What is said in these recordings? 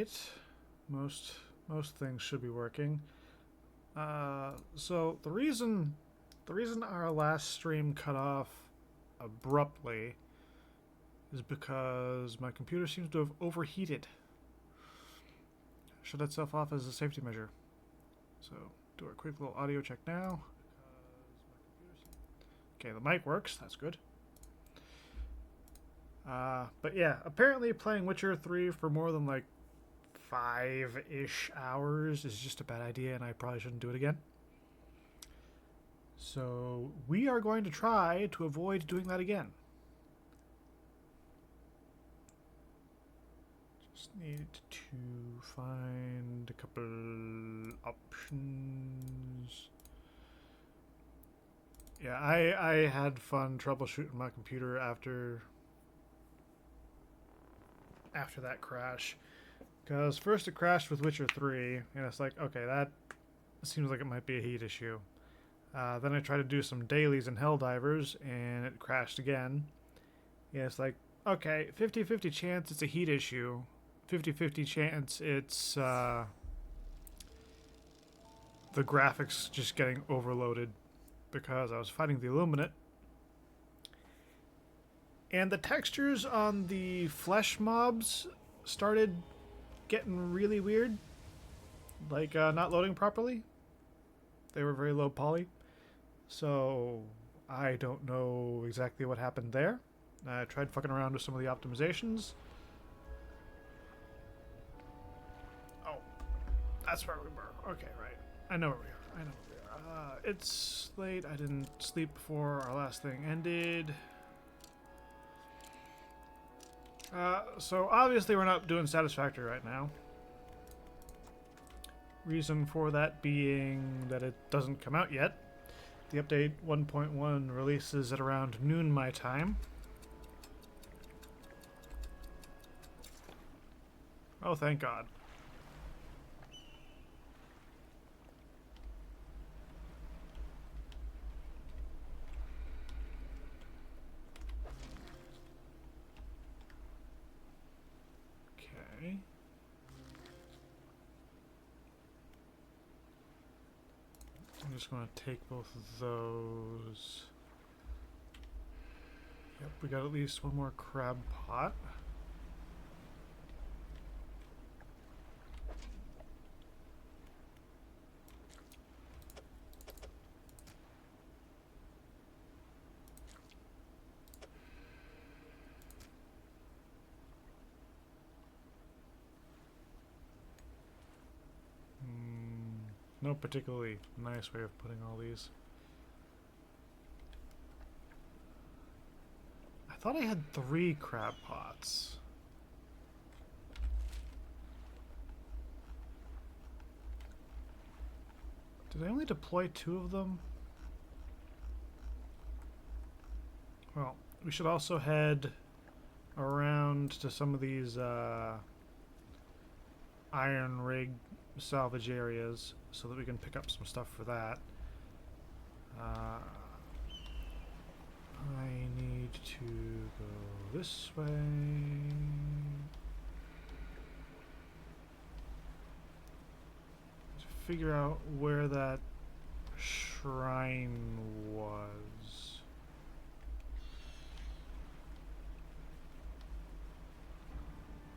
right. Most things should be working. So the reason our last stream cut off abruptly is because my computer seems to have overheated. Shut itself off as a safety measure. So do a quick little audio check now. Okay, the mic works. That's good. But yeah, apparently playing Witcher 3 for more than like 5-ish hours is just a bad idea, and I probably shouldn't do it again. So we are going to try to avoid doing that again. Just need to find a couple options. Yeah, I had fun troubleshooting my computer after that crash. Because first it crashed with Witcher 3, and it's like, okay, that seems like it might be a heat issue. Then I tried to do some dailies in Helldivers, and it crashed again. Yeah, it's like, okay, 50-50 chance it's a heat issue. 50-50 chance it's the graphics just getting overloaded because I was fighting the Illuminate. And the textures on the flesh mobs started getting really weird. Like, not loading properly. They were very low poly. So, I don't know exactly what happened there. I tried fucking around with some of the optimizations. Oh, that's where we were. Okay, right. I know where we are. It's late. I didn't sleep before our last thing ended. So obviously we're not doing Satisfactory right now. Reason for that being that it doesn't come out yet. The update 1.1 releases at around noon my time. Oh, thank God. Okay. I'm just going to take both of those. Yep, we got at least one more crab pot. No particularly nice way of putting all these. I thought I had 3 crab pots. Did I only deploy 2 of them? Well, we should also head around to some of these iron rig salvage areas so that we can pick up some stuff for that. I need to go this way. To figure out where that shrine was.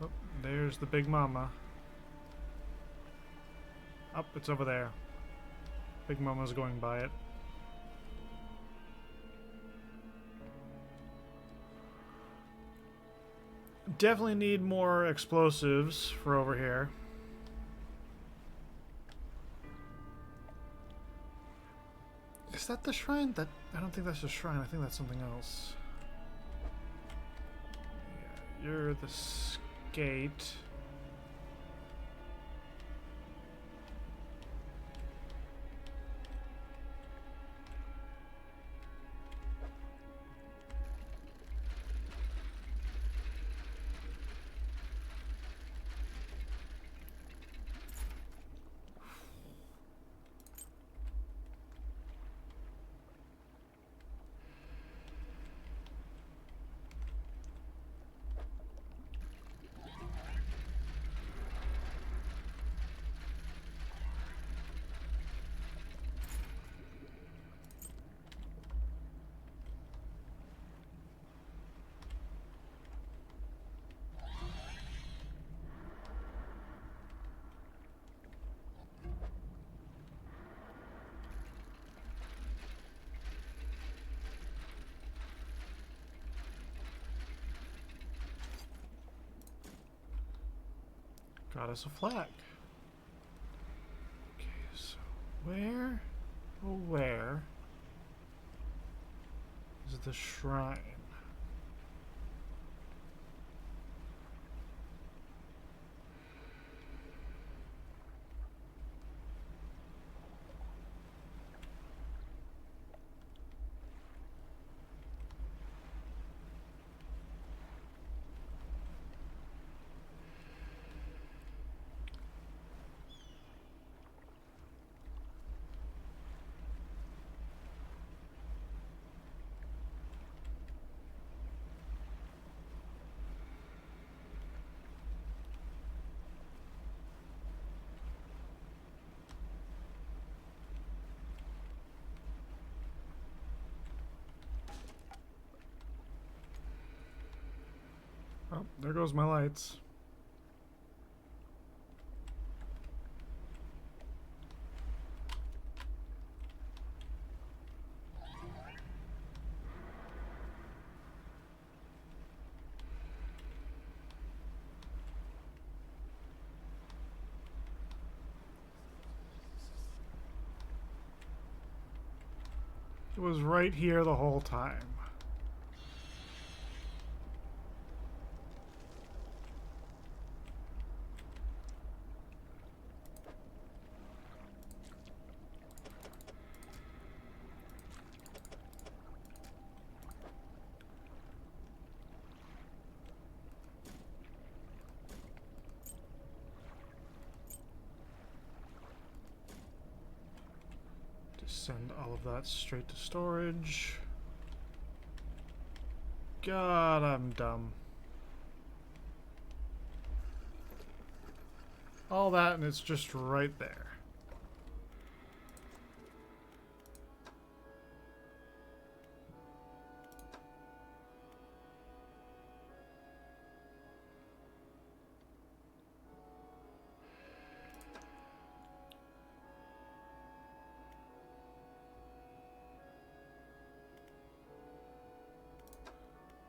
Oh, there's the Big Mama. Up, it's over there. Big Mama's going by it. Definitely need more explosives for over here. Is that the shrine? I don't think that's the shrine. I think that's something else. Yeah, you're the skate. Got us a flag. Okay, so where, oh where is the shrine? Oh, there goes my lights. It was right here the whole time. Send all of that straight to storage. God, I'm dumb. All that and it's just right there.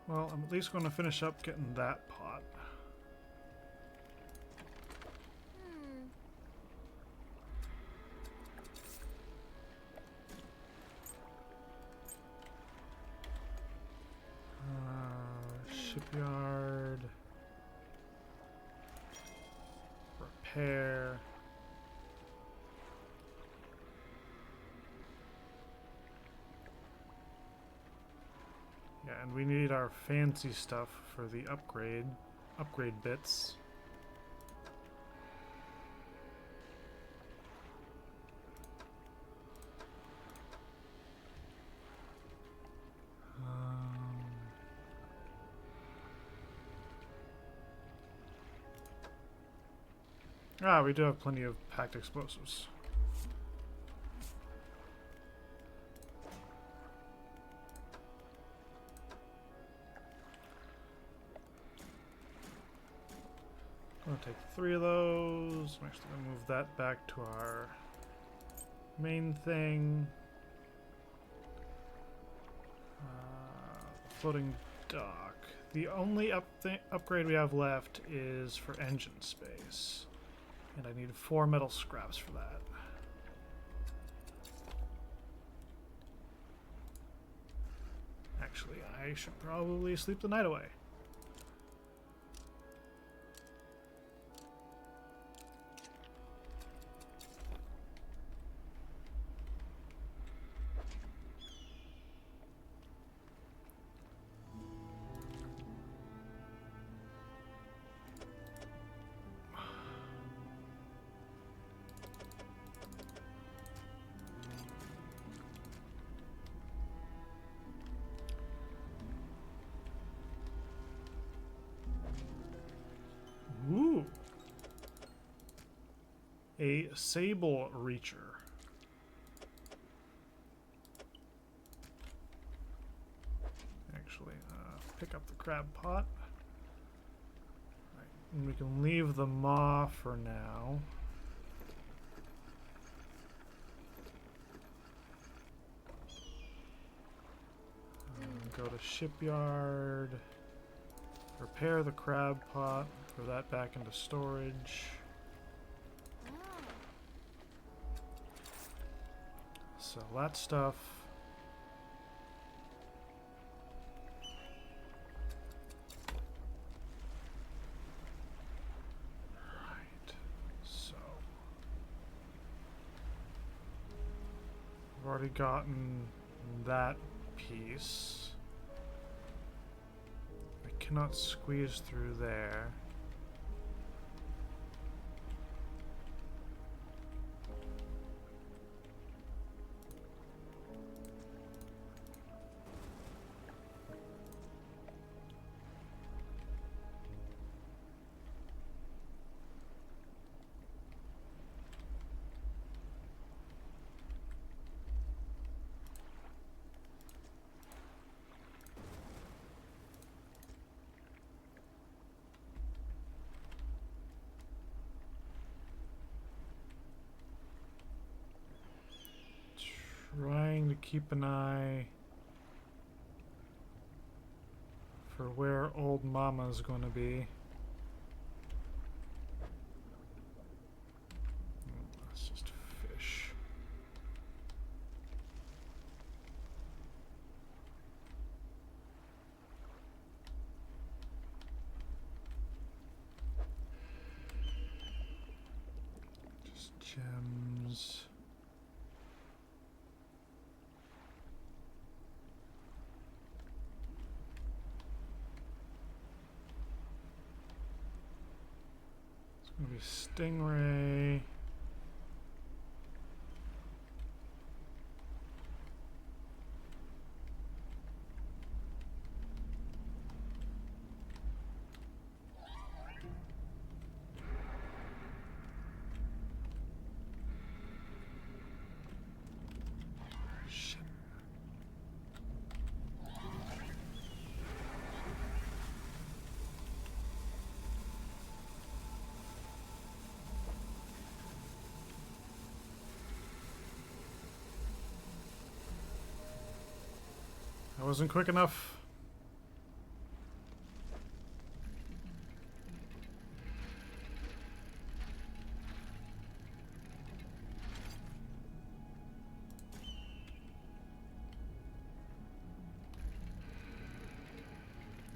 Well, I'm at least going to finish up getting that pot. Shipyard. Repair. Yeah, and we need our fancy stuff for the upgrade bits. We do have plenty of packed explosives. I'm gonna take 3 of those. I'm actually gonna move that back to our main thing. Floating dock. The only upgrade we have left is for engine space. And I need 4 metal scraps for that. Actually, I should probably sleep the night away. Ooh. A sable reacher. Actually, pick up the crab pot. Right. And we can leave the maw for now. Go to shipyard. Repair the crab pot. Throw that back into storage. Sell that stuff. Right. So I've already gotten that piece. I cannot squeeze through there. Trying to keep an eye for where old Mama's going to be. That's just fish. Just gems. Maybe stingray. Shit. I wasn't quick enough.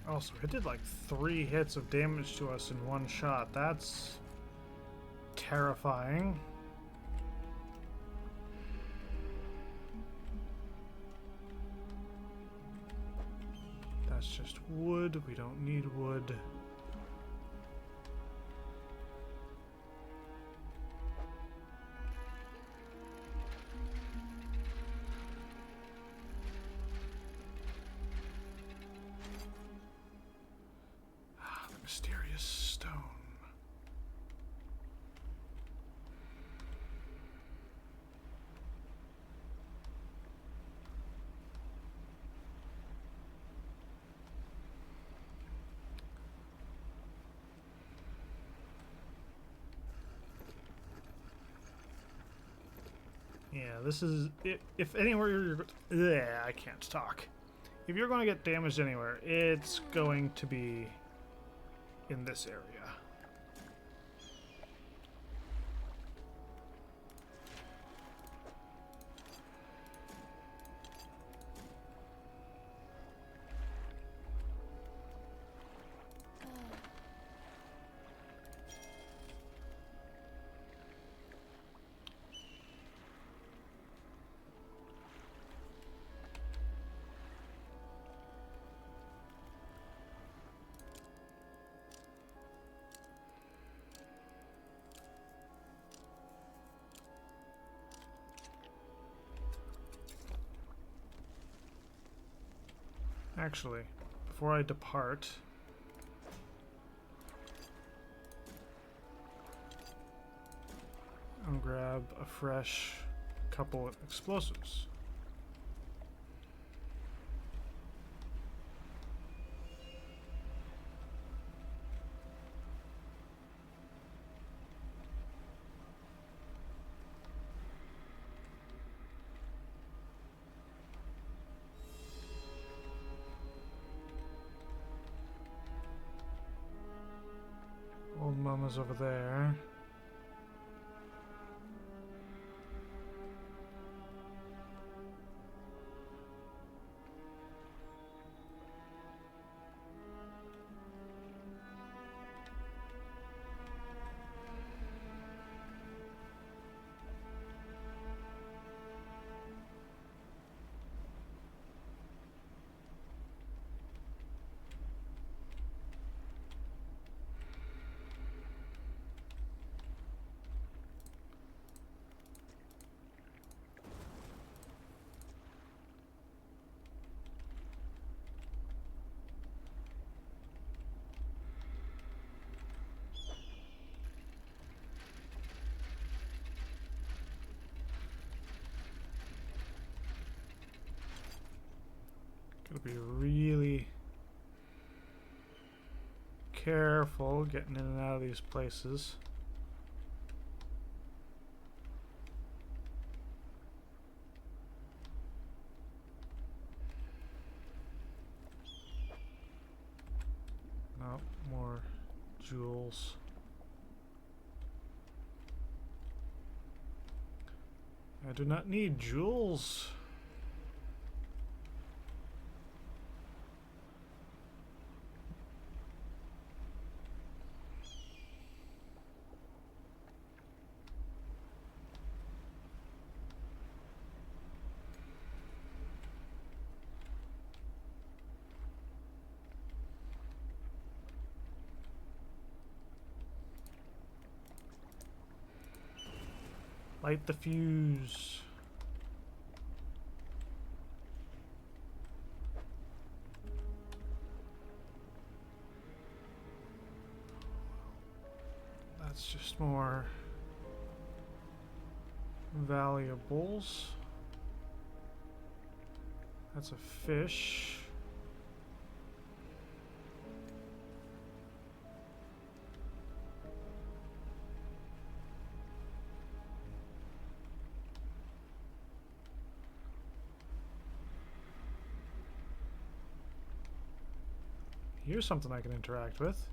Also, it did like 3 hits of damage to us in one shot. That's terrifying. That's just wood. We don't need wood. Ah, the mysterious stone. Yeah, this is... If anywhere you're... Yeah, I can't talk. If you're going to get damaged anywhere, it's going to be in this area. Actually, before I depart, I'll grab a fresh couple of explosives. Mama's over there. Gotta be really careful getting in and out of these places. No, more jewels. I do not need jewels. Light the fuse. That's just more valuables. That's a fish. Here's something I can interact with.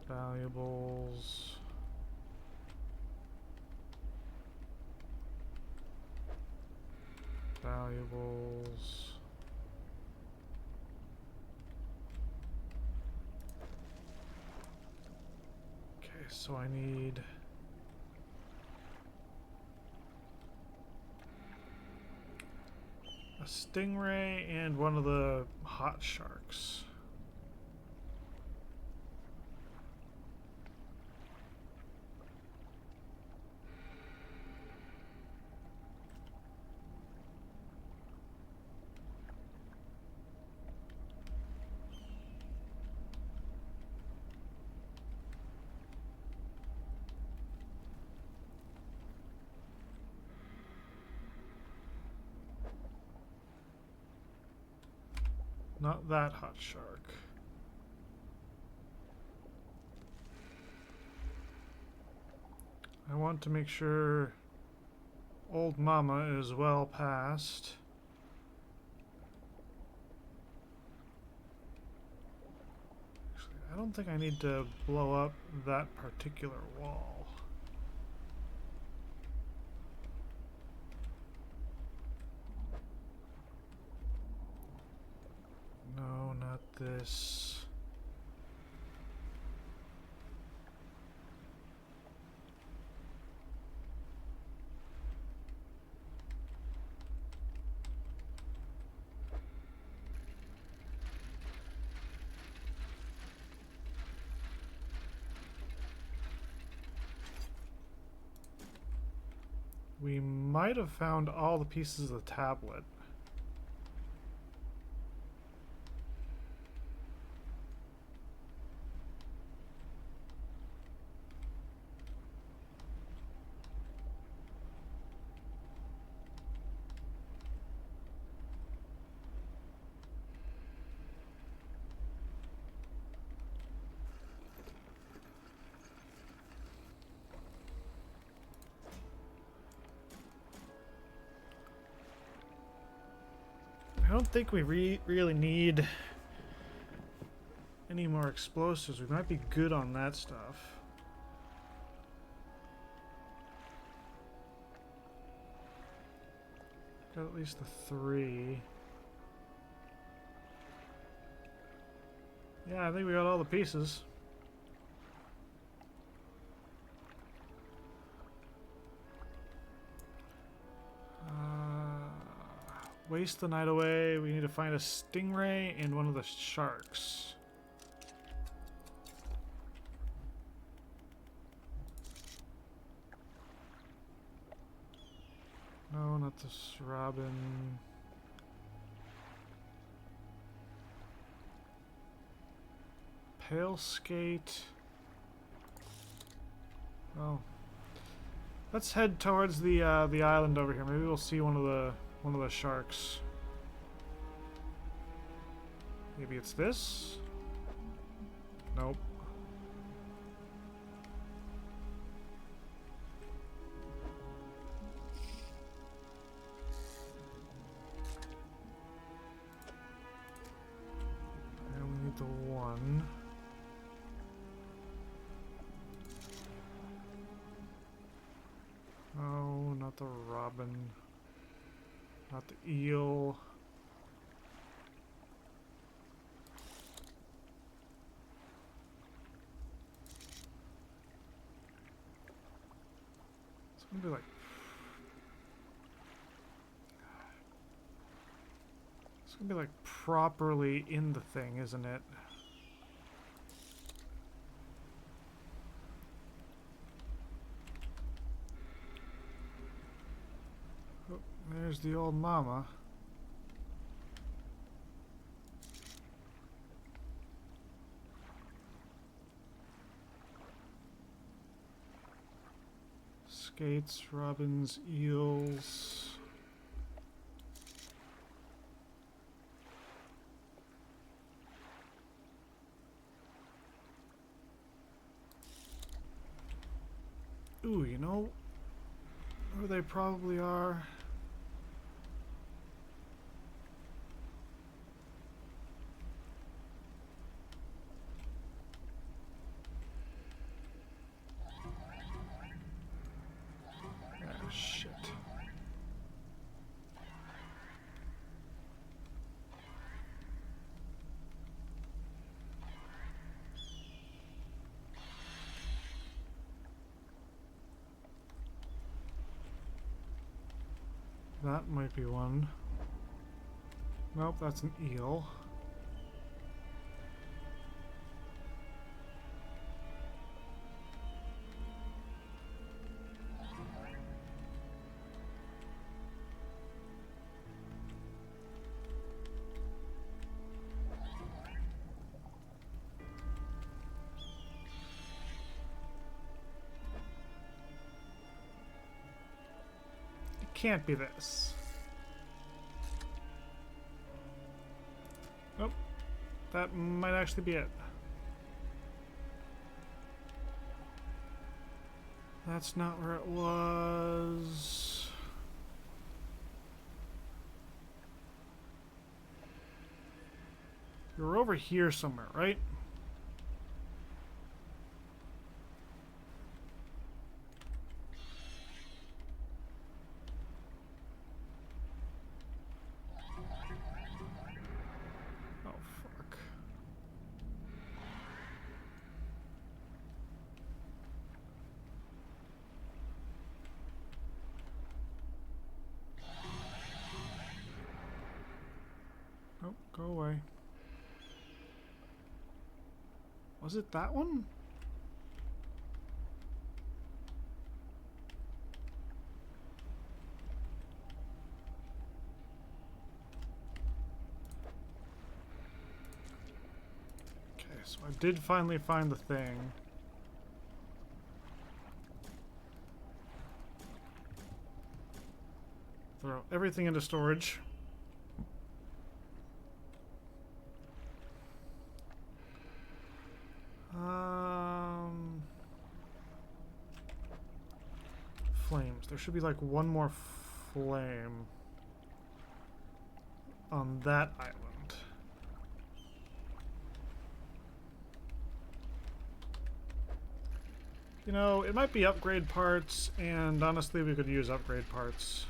Valuables. Valuables. Okay, so I need a stingray and one of the hot sharks. Not that hot shark. I want to make sure old mama is well past. Actually, I don't think I need to blow up that particular wall. No, not this. We might have found all the pieces of the tablet. don't think we really need any more explosives. We might be good on that stuff. Got at least the 3. Yeah, I think we got all the pieces. Waste the night away. We need to find a stingray and one of the sharks. No, not this robin. Pale skate. Well, let's head towards the island over here. Maybe we'll see one of the sharks. Maybe it's this? Nope. And we need the 1. Oh, not the robin. Not the eel. It's gonna be like... It's gonna be like properly in the thing, isn't it? Oh, there's the old mama. Skates, robins, eels. Ooh, you know where they probably are? Ah, shit. That might be one. Nope, that's an eel. It can't be this. Nope. That might actually be it. That's not where it was. You're over here somewhere, right? Oh, fuck. Nope, go away. Was it that one? Okay, so I did finally find the thing. Throw everything into storage. Flames. There should be like one more flame. on that island. You know, it might be upgrade parts, and honestly we could use upgrade parts.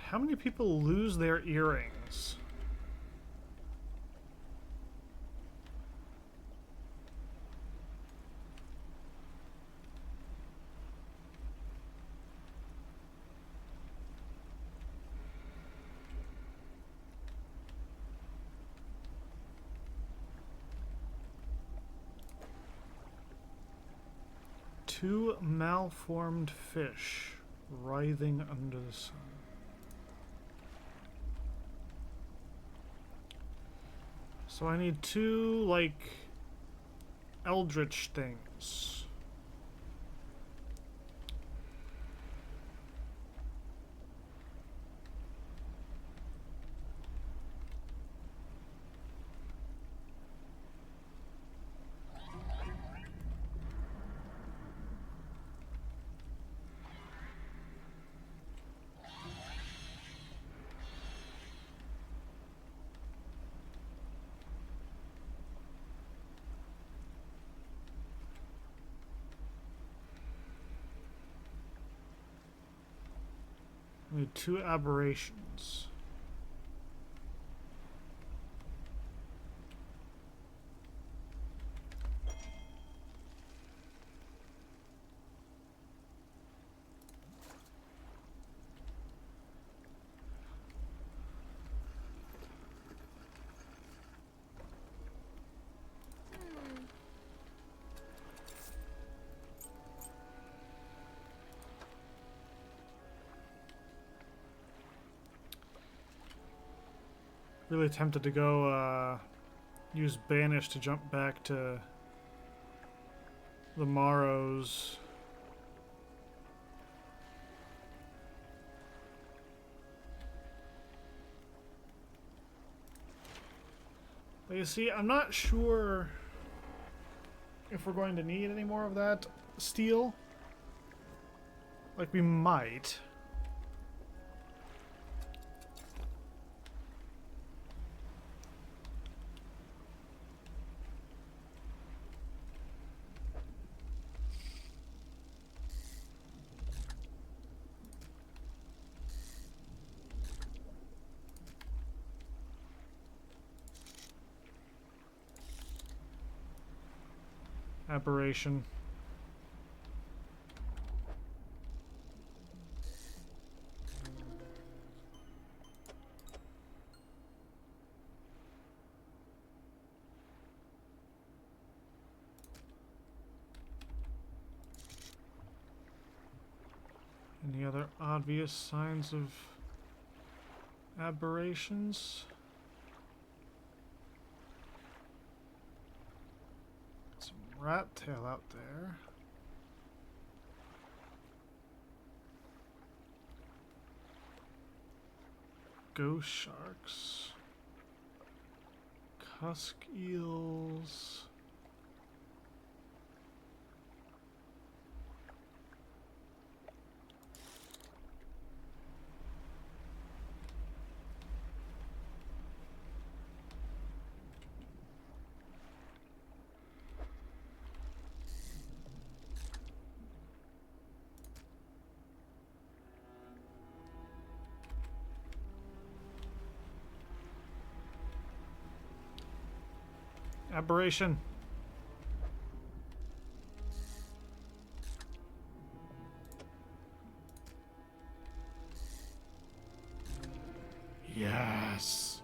How many people lose their earrings? Two malformed fish writhing under the sun. So I need two, like, eldritch things. I need two aberrations. Really tempted to go use Banish to jump back to the Morrows. But you see, I'm not sure if we're going to need any more of that steel. Like, we might. Aberration. Any other obvious signs of aberrations? Some rat tail out there. Ghost sharks. Cusk eels. Aberration. Yes.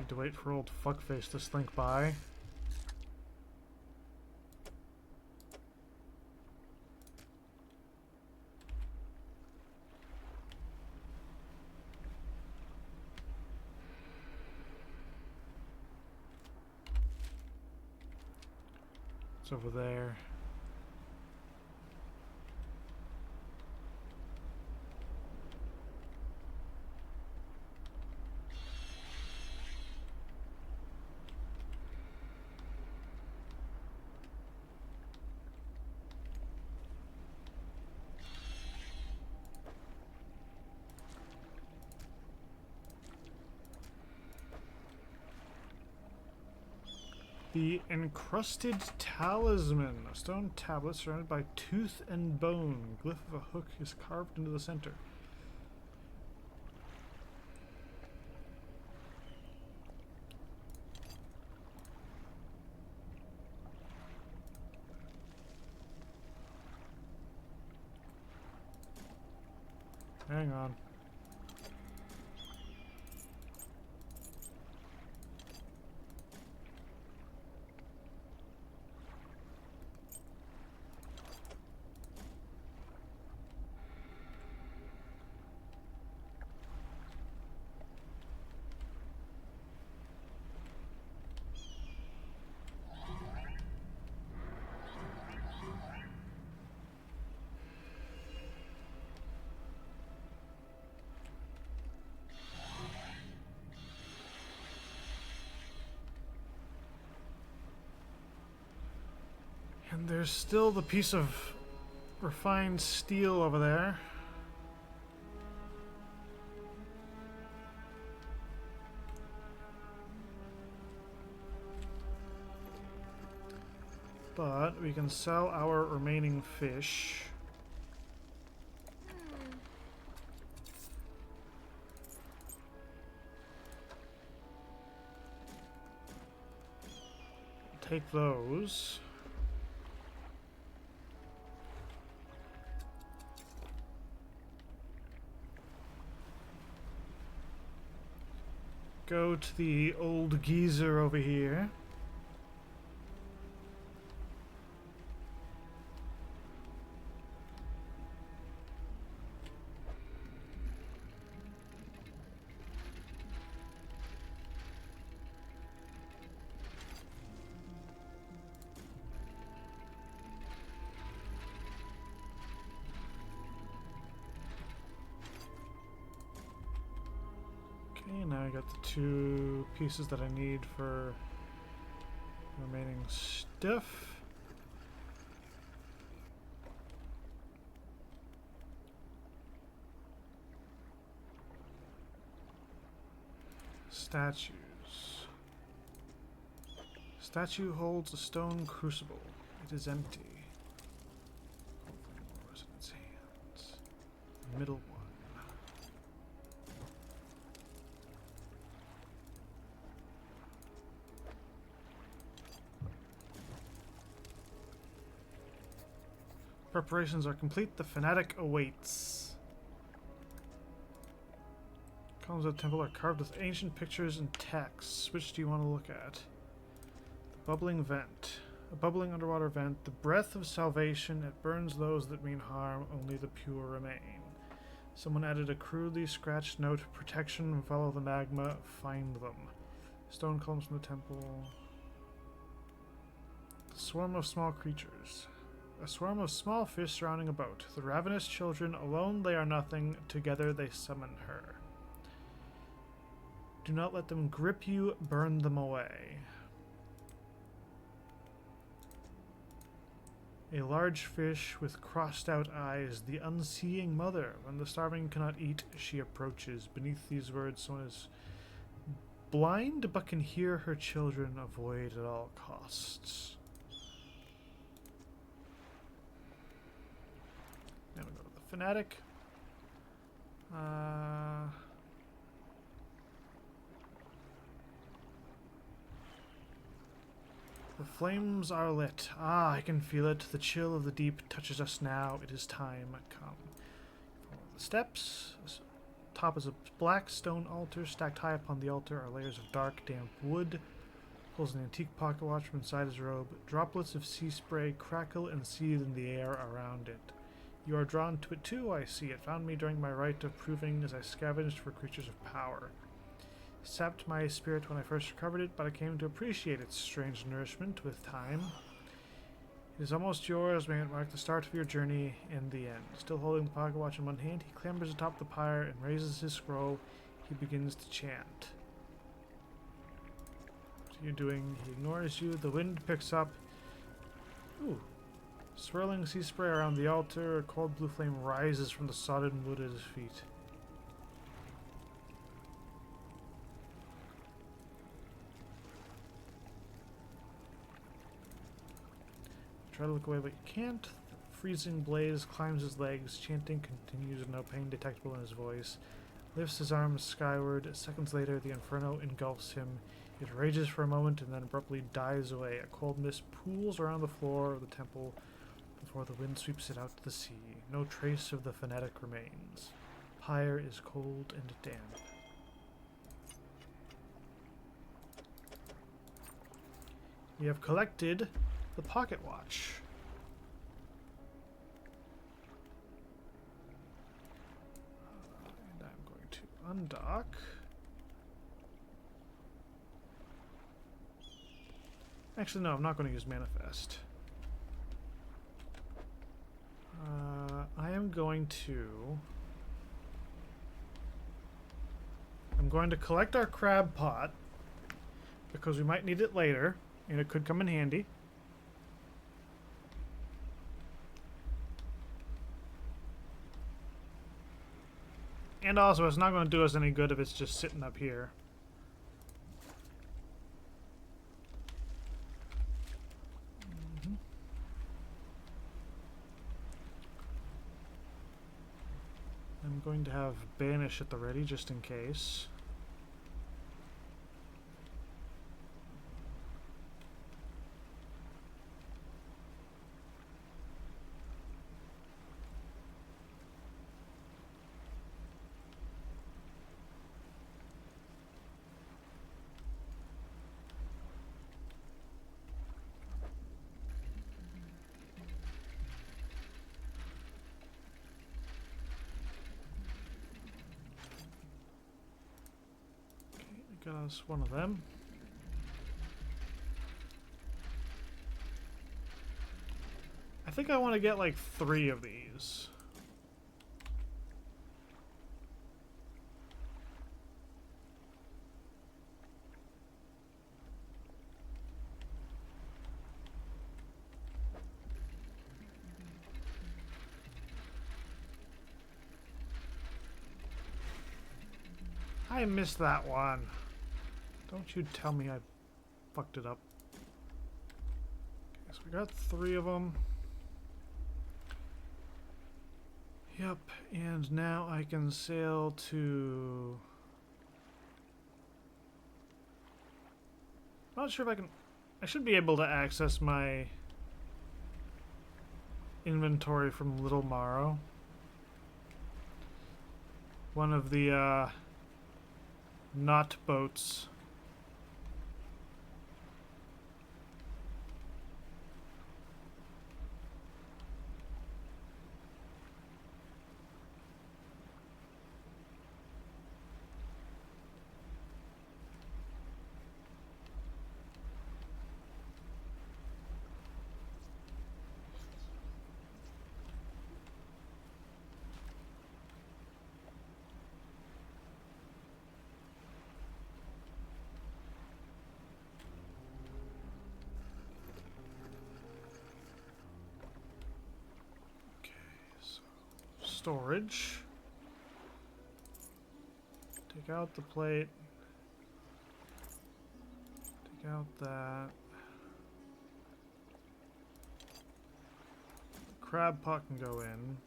Need to wait for old fuckface to slink by. It's over there. The Encrusted Talisman, a stone tablet surrounded by tooth and bone. Glyph of a hook is carved into the center. Hang on. And there's still the piece of refined steel over there. But we can sell our remaining fish. Take those. Go to the old geezer over here. Okay, now I got the 2 pieces that I need for remaining stuff. Statues. Statue holds a stone crucible. It is empty. What was in its hands? The middle one. Preparations are complete. The fanatic awaits. Columns of the temple are carved with ancient pictures and texts. Which do you want to look at? The bubbling vent. A bubbling underwater vent. The breath of salvation. It burns those that mean harm. Only the pure remain. Someone added a crudely scratched note. Protection. Follow the magma. Find them. Stone columns from the temple. The swarm of small creatures. A swarm of small fish surrounding a boat. The ravenous children, alone they are nothing, together they summon her. Do not let them grip you, burn them away. A large fish with crossed out eyes, the unseeing mother. When the starving cannot eat, she approaches. Beneath these words, someone is blind but can hear her children, avoid at all costs. Now we go to the fanatic. The flames are lit. Ah, I can feel it. The chill of the deep touches us now. It is time. Come. Follow the steps. top is a black stone altar. Stacked high upon the altar are layers of dark, damp wood. Pulls an antique pocket watch from inside his robe. Droplets of sea spray crackle and seethe in the air around it. You are drawn to it too, I see. It found me during my rite of proving as I scavenged for creatures of power. It sapped my spirit when I first recovered it, but I came to appreciate its strange nourishment with time. It is almost yours. May it mark the start of your journey and the end. Still holding the pocket watch in one hand, he clambers atop the pyre and raises his scroll. He begins to chant. What are you doing? He ignores you. The wind picks up. Ooh. Swirling sea spray around the altar. A cold blue flame rises from the sodden wood at his feet. Try to look away, but you can't. The freezing blaze climbs his legs. Chanting continues with no pain detectable in his voice. Lifts his arms skyward. Seconds later, the inferno engulfs him. It rages for a moment and then abruptly dies away. A cold mist pools around the floor of the temple before the wind sweeps it out to the sea. No trace of the fanatic remains. Pyre is cold and damp. We have collected the pocket watch. And I'm going to undock. Actually, no, I'm not going to use manifest. I am going to... I'm going to collect our crab pot because we might need it later and it could come in handy. And also, it's not going to do us any good if it's just sitting up here. I'm going to have Banish at the ready just in case. Got us one of them. I think I want to get like 3 of these. I missed that one. Don't you tell me I fucked it up. Okay, so we got 3 of them. Yep, and now I can sail to... I'm not sure if I can... I should be able to access my inventory from Little Morrow. One of the, not boats. Storage. Take out the plate. Take out that. The crab pot can go in.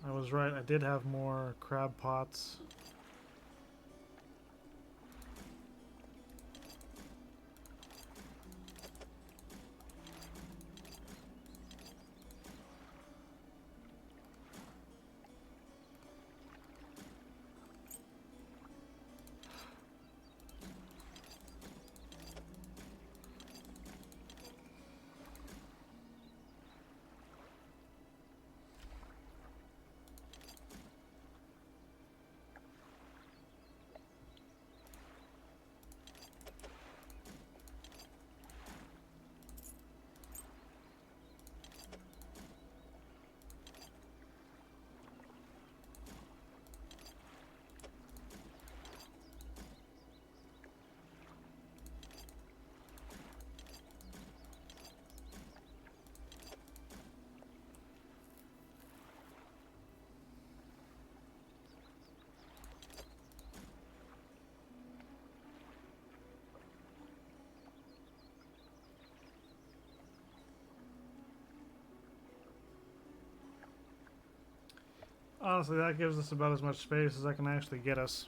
I was right. I did have more crab pots. Honestly, that gives us about as much space as I can actually get us.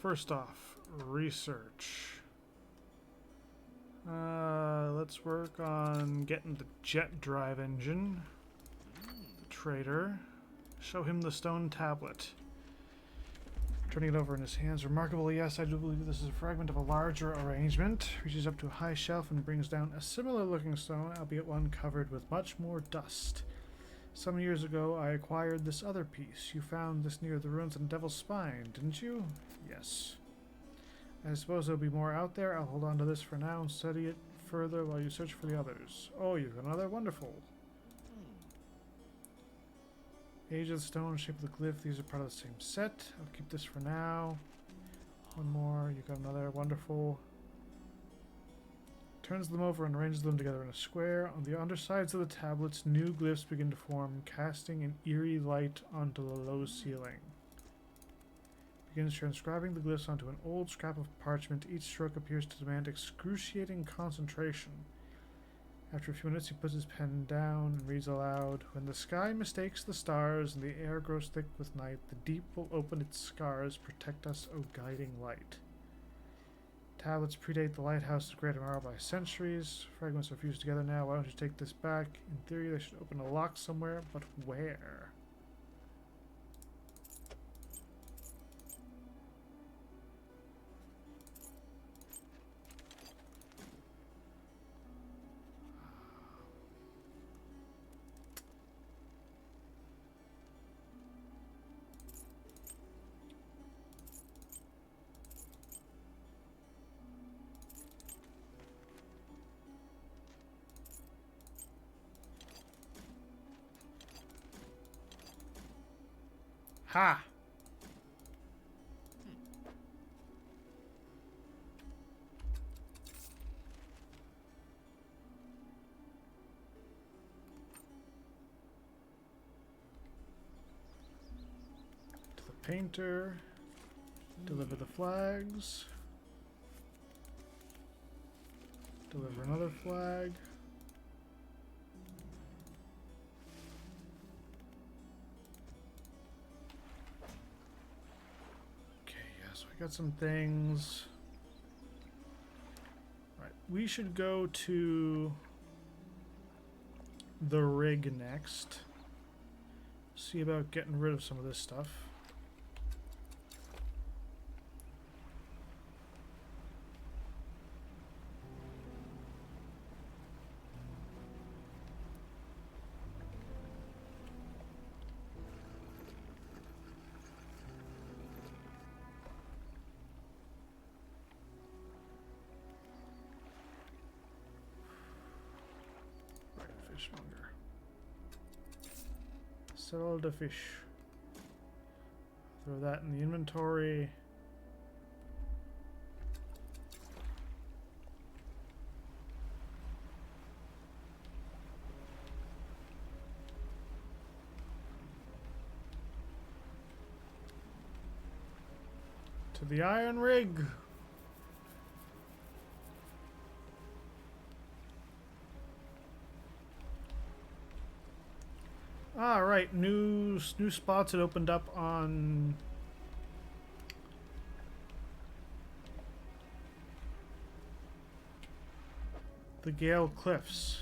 First off, research. Let's work on getting the jet drive engine. The trader. Show him the stone tablet. Turning it over in his hands. Remarkable, yes, I do believe this is a fragment of a larger arrangement. Reaches up to a high shelf and brings down a similar looking stone, albeit one covered with much more dust. Some years ago, I acquired this other piece. You found this near the ruins of Devil's Spine, didn't you? Yes. I suppose there'll be more out there. I'll hold on to this for now and study it further while you search for the others. Oh, you've got another. Wonderful. Age of the stone, shape of the glyph. These are part of the same set. I'll keep this for now. One more. You got another. Wonderful. Turns them over and arranges them together in a square. On the undersides of the tablets, new glyphs begin to form, casting an eerie light onto the low ceiling. Begins transcribing the glyphs onto an old scrap of parchment. Each stroke appears to demand excruciating concentration. After a few minutes, he puts his pen down and reads aloud. When the sky mistakes the stars and the air grows thick with night, the deep will open its scars. Protect us, O guiding light. Tablets predate the lighthouse of Great Amara by centuries. Fragments are fused together now. Why don't you take this back? In theory, they should open a lock somewhere, but where? Ha! To the painter. Deliver the flags. Deliver another flag. Got some things. Right, we should go to the rig next. See about getting rid of some of this stuff. Fishmonger. Sell the fish. Throw that in the inventory. To the iron rig. All right, new spots had opened up on the Gale Cliffs.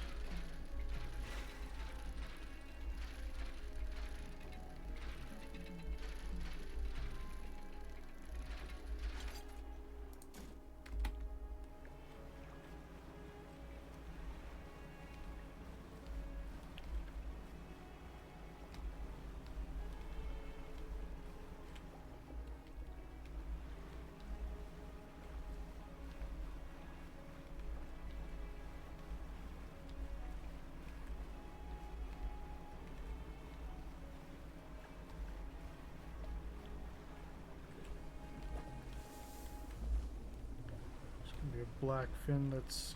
Be a black fin that's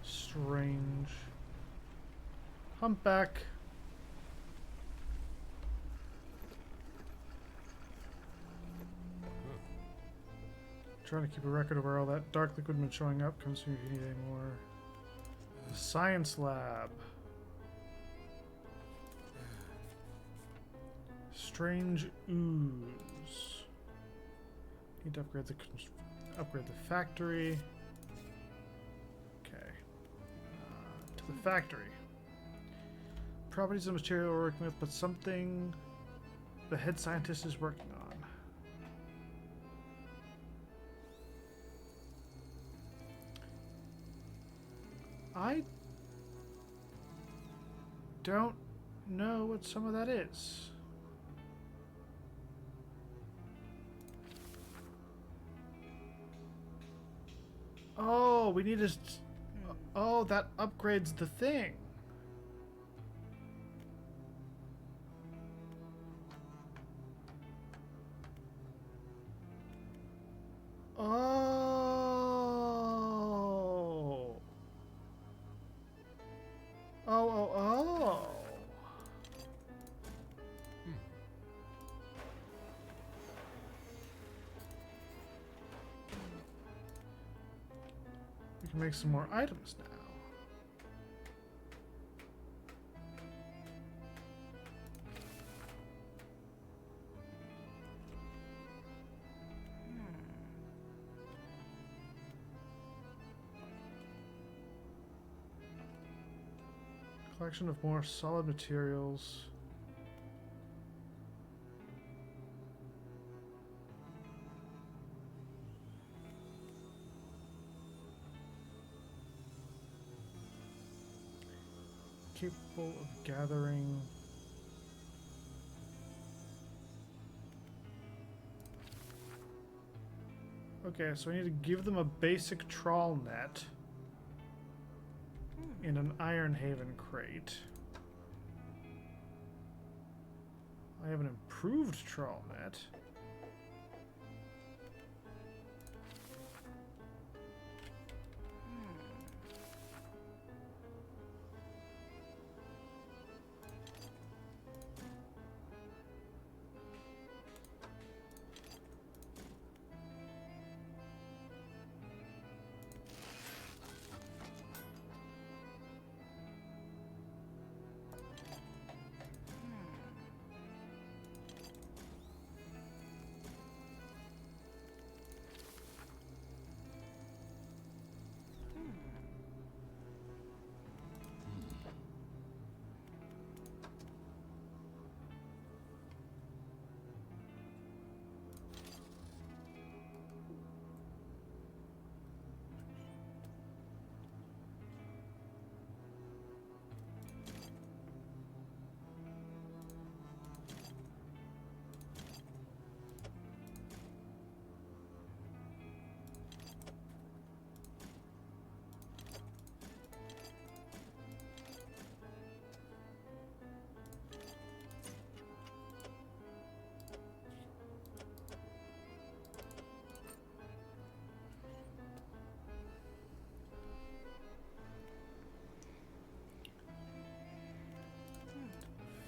strange. Humpback. Trying to keep a record of where all that dark liquid been showing up. Comes to me if you need any more. The science lab. Strange ooze. Need to upgrade the factory. Okay. To the factory. Properties of material we're working with, but something the head scientist is working on. I don't know what some of that is. Oh, we need to... Oh, that upgrades the thing. Oh. Oh. We can make some more items now. Collection of more solid materials. Capable of gathering. Okay, so I need to give them a basic trawl net in an Iron Haven crate. I have an improved trawl net.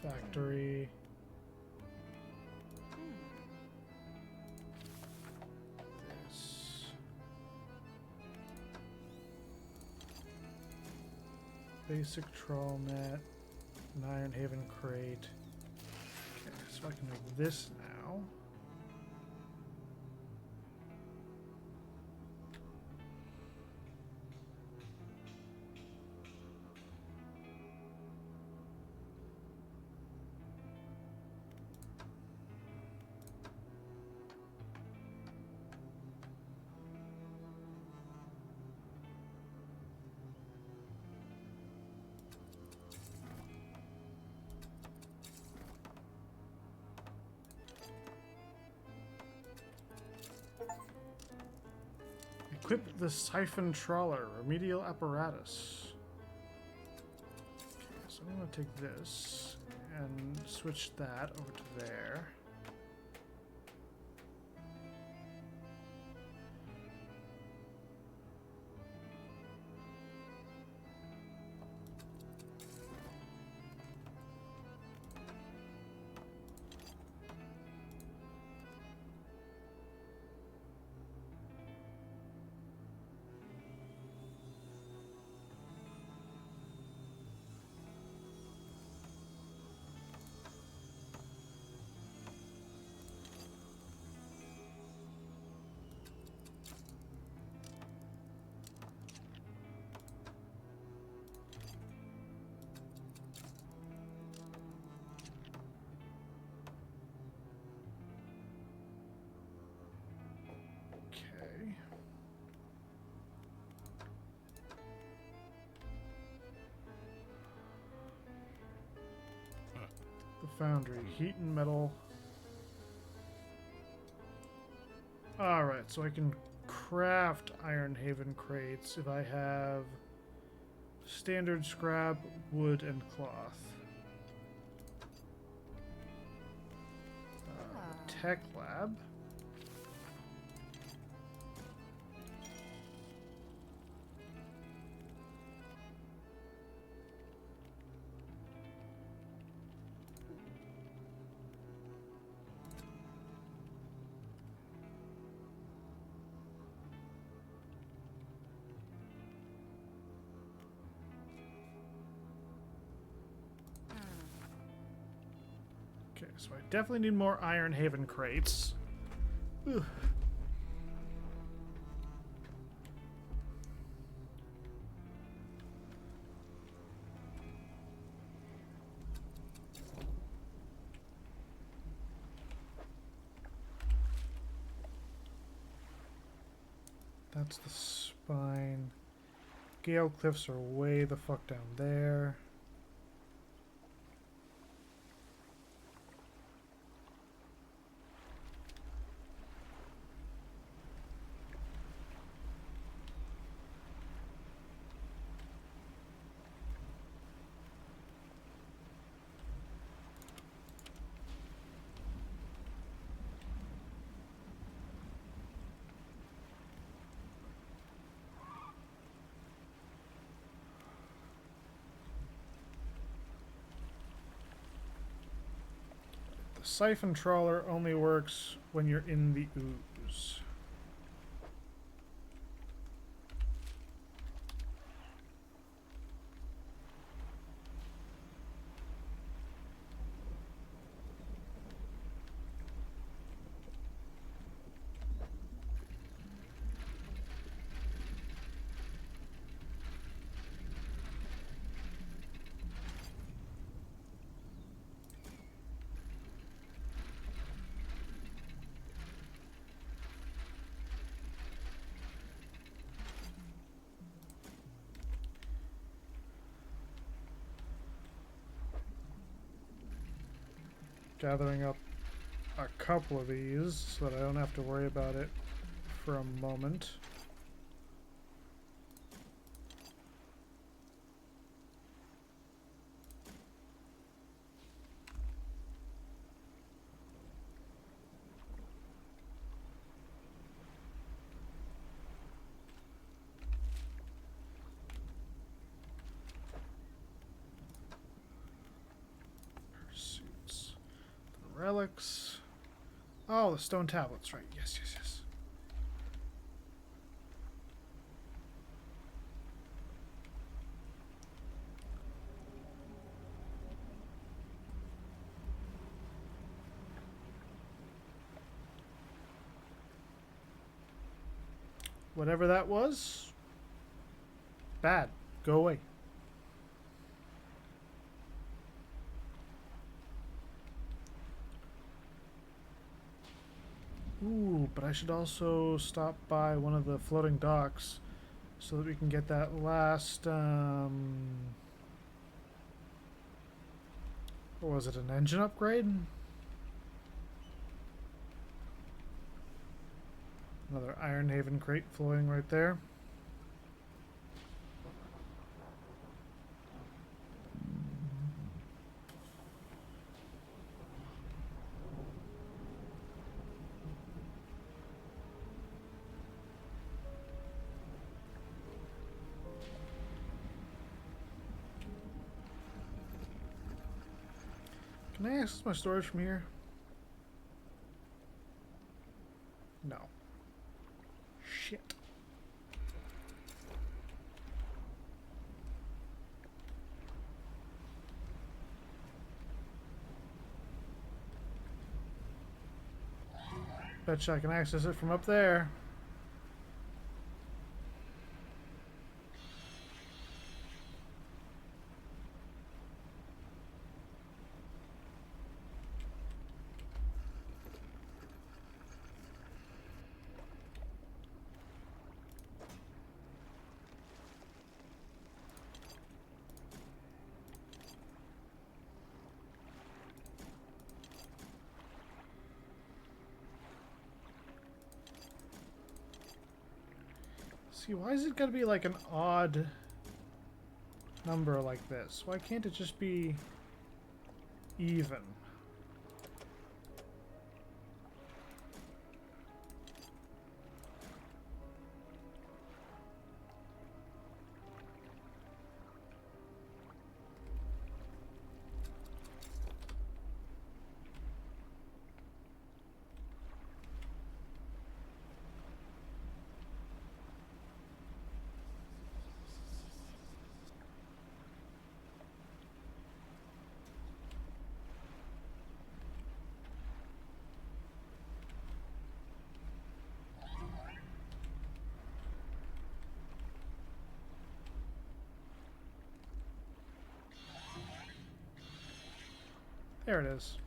Factory. This. Basic trawl net. An Iron Haven crate. Okay, so I can make this now. Equip the siphon trawler, remedial apparatus. Okay, so I'm going to take this and switch that over to there. Okay. The foundry, heat and metal. Alright, so I can craft Iron Haven crates if I have standard scrap, wood, and cloth. Tech lab. Okay, so I definitely need more Iron Haven crates. Ugh. That's the spine. Gale Cliffs are way the fuck down there. Siphon trawler only works when you're in the ooze. Gathering up a couple of these so that I don't have to worry about it for a moment. Relics. Oh, the stone tablets, right. Yes, yes, yes. Whatever that was, bad. Go away. Ooh, but I should also stop by one of the floating docks so that we can get that last, what was it, an engine upgrade? Another Iron Haven crate floating right there. Can I access my storage from here? No. Shit. Betcha I can access it from up there. See, why is it gotta be like an odd number like this? Why can't it just be even? There it is.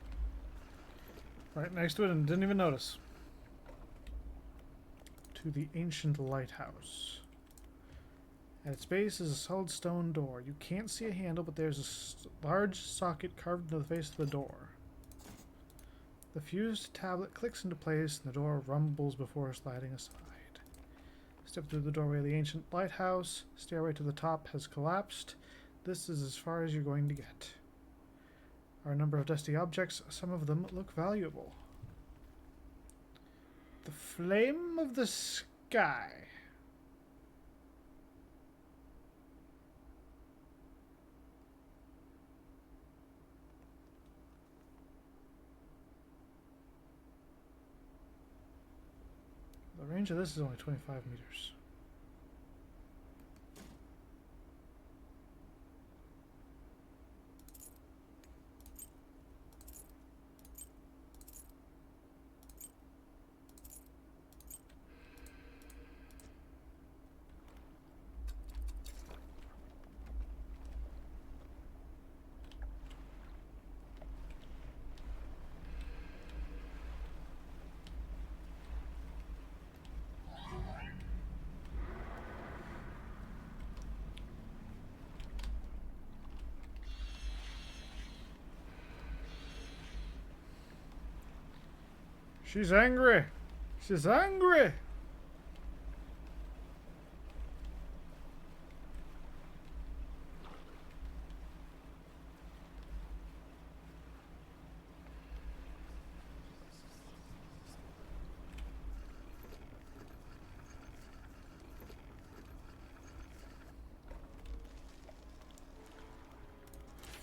Right next to it and didn't even notice. To the ancient lighthouse. At its base is a solid stone door. You can't see a handle, but there's a large socket carved into the face of the door. The fused tablet clicks into place and the door rumbles before sliding aside. Step through the doorway of the ancient lighthouse. Stairway to the top has collapsed. This is as far as you're going to get. Are a number of dusty objects. Some of them look valuable. The flame of the sky. The range of this is only 25 meters. She's angry. She's angry.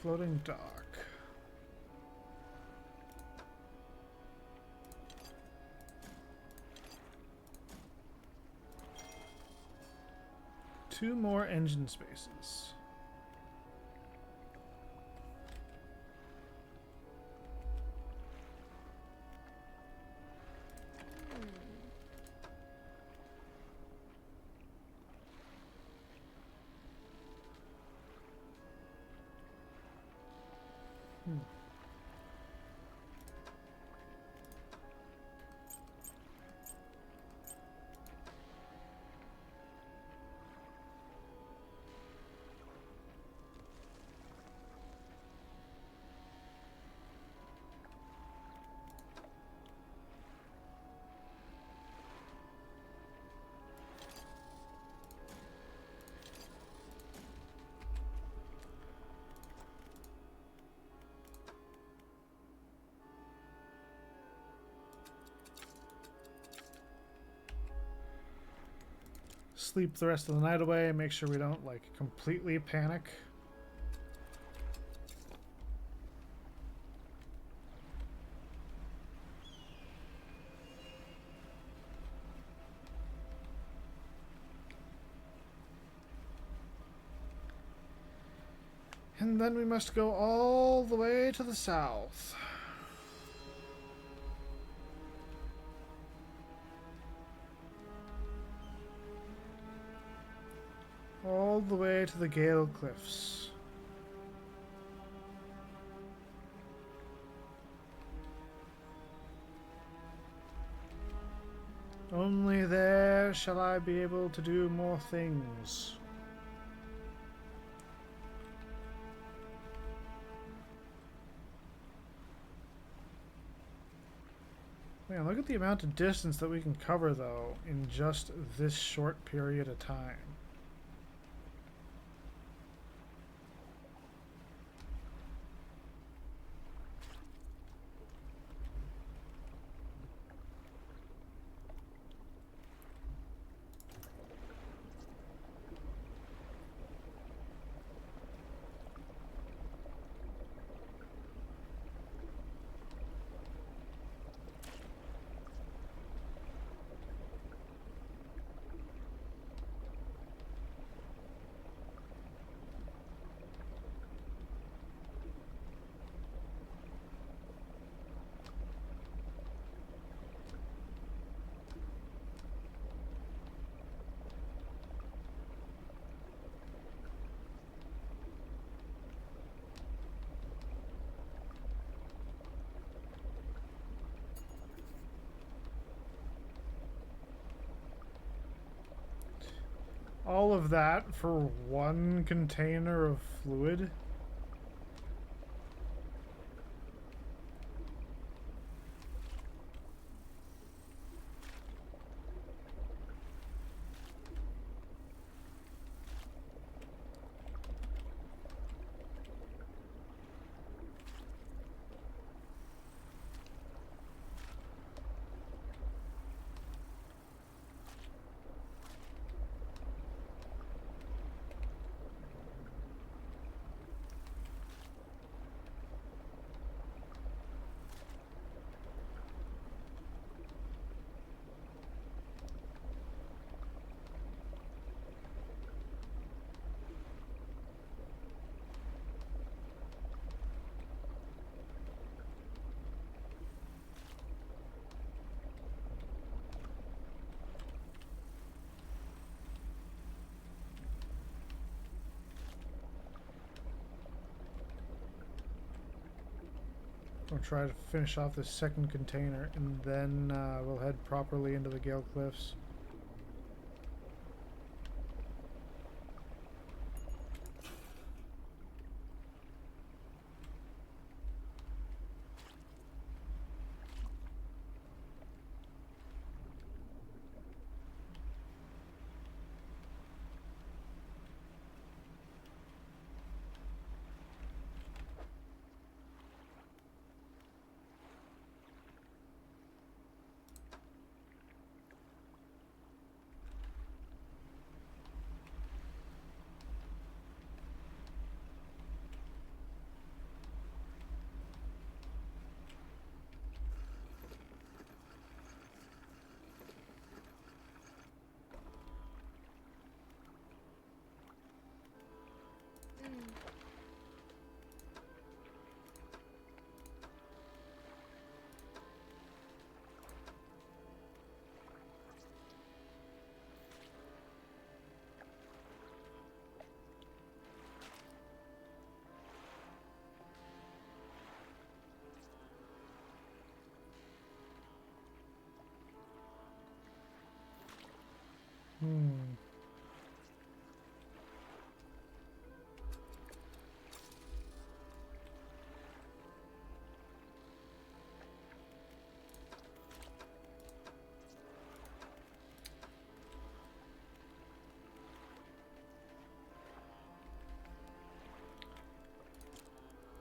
Floating dock. Two more engine spaces. Hmm. Sleep the rest of the night away, make sure we don't like completely panic. And then we must go all the way to the south. All the way to the Gale Cliffs. Only there shall I be able to do more things. Man, look at the amount of distance that we can cover, though, in just this short period of time. All of that for one container of fluid? We'll try to finish off this second container, and then we'll head properly into the Gale Cliffs.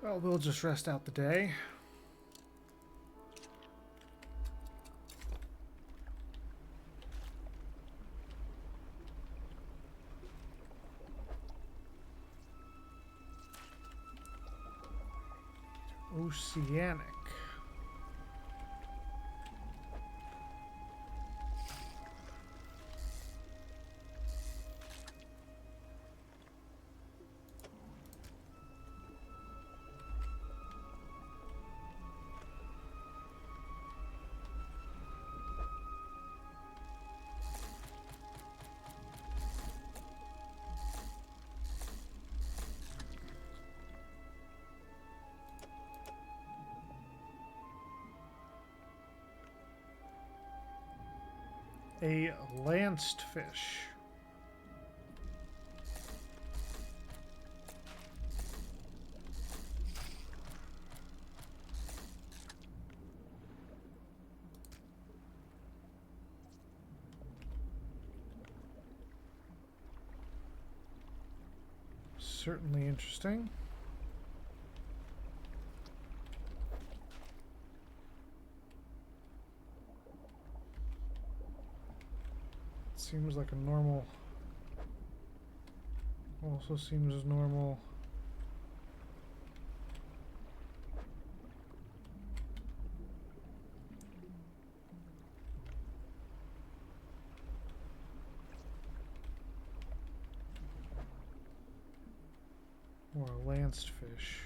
Well, we'll just rest out the day. Oceanic. A lanced fish. Certainly interesting. Seems like a normal. Also seems as normal. Or a lanced fish.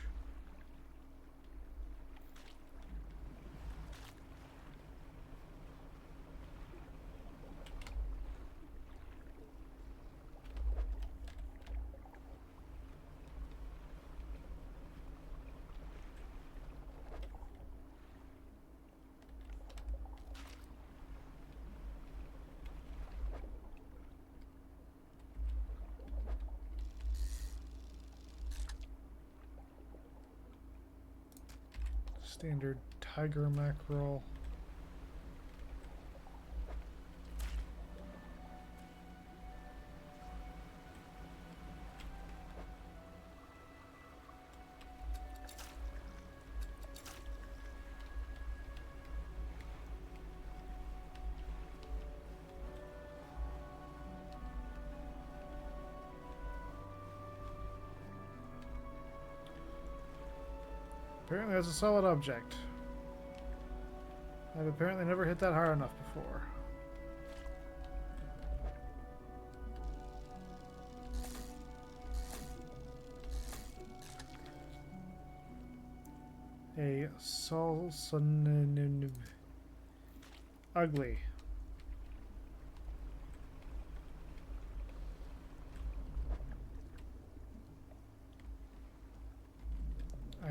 Standard tiger mackerel. Apparently that's a solid object. I've apparently never hit that hard enough before. A ugly.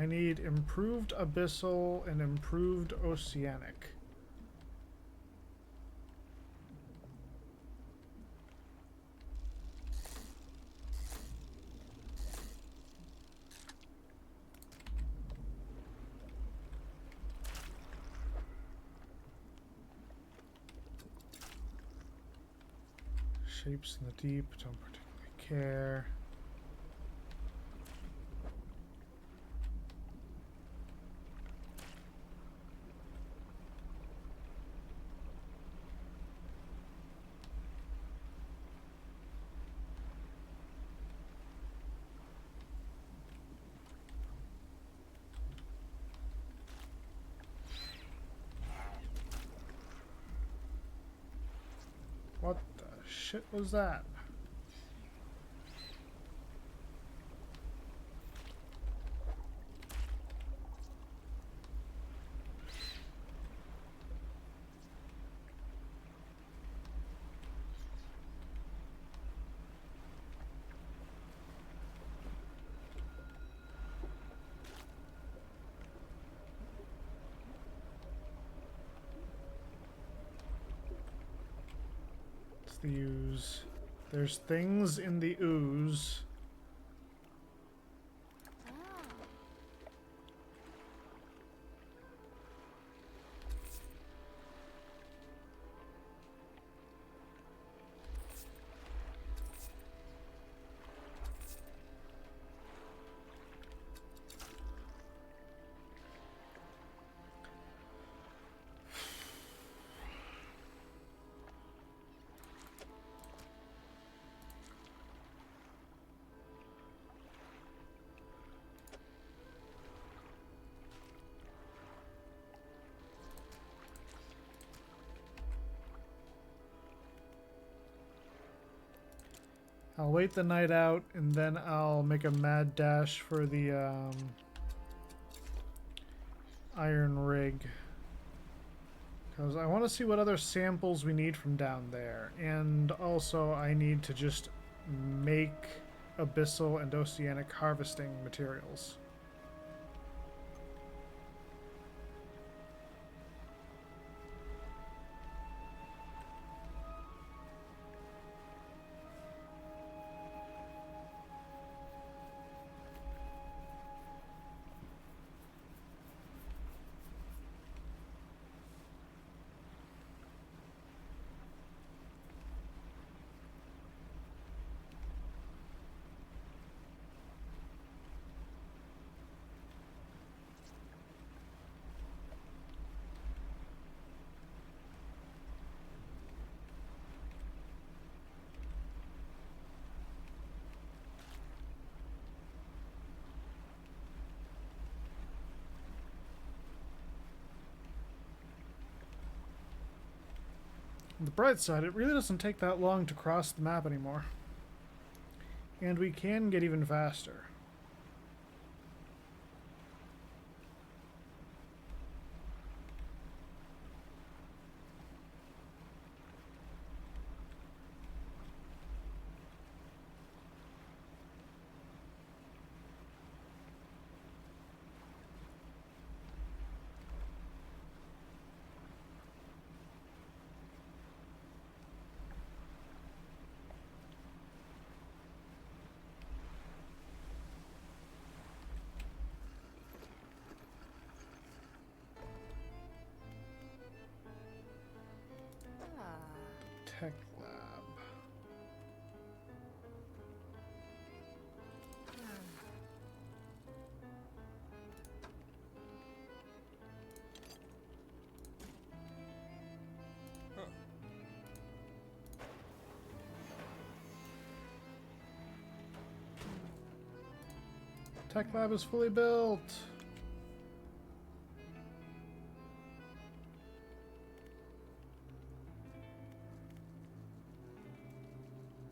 I need improved abyssal and improved oceanic. Shapes in the deep, don't particularly care. What the shit was that? The ooze. There's things in the ooze. I'll wait the night out, and then I'll make a mad dash for the iron rig. Because I want to see what other samples we need from down there. And also I need to just make abyssal and oceanic harvesting materials. On the bright side, it really doesn't take that long to cross the map anymore. And we can get even faster. Tech lab. Tech lab is fully built.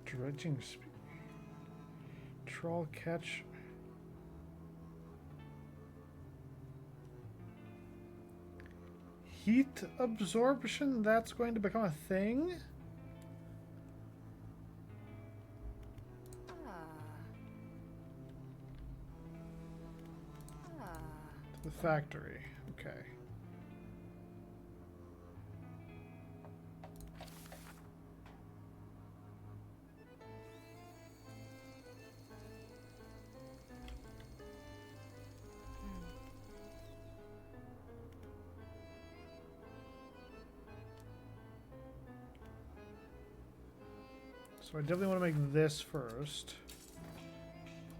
Dredging speed. Trawl catch. Heat absorption, that's going to become a thing? To the factory. Okay. So I definitely want to make this first.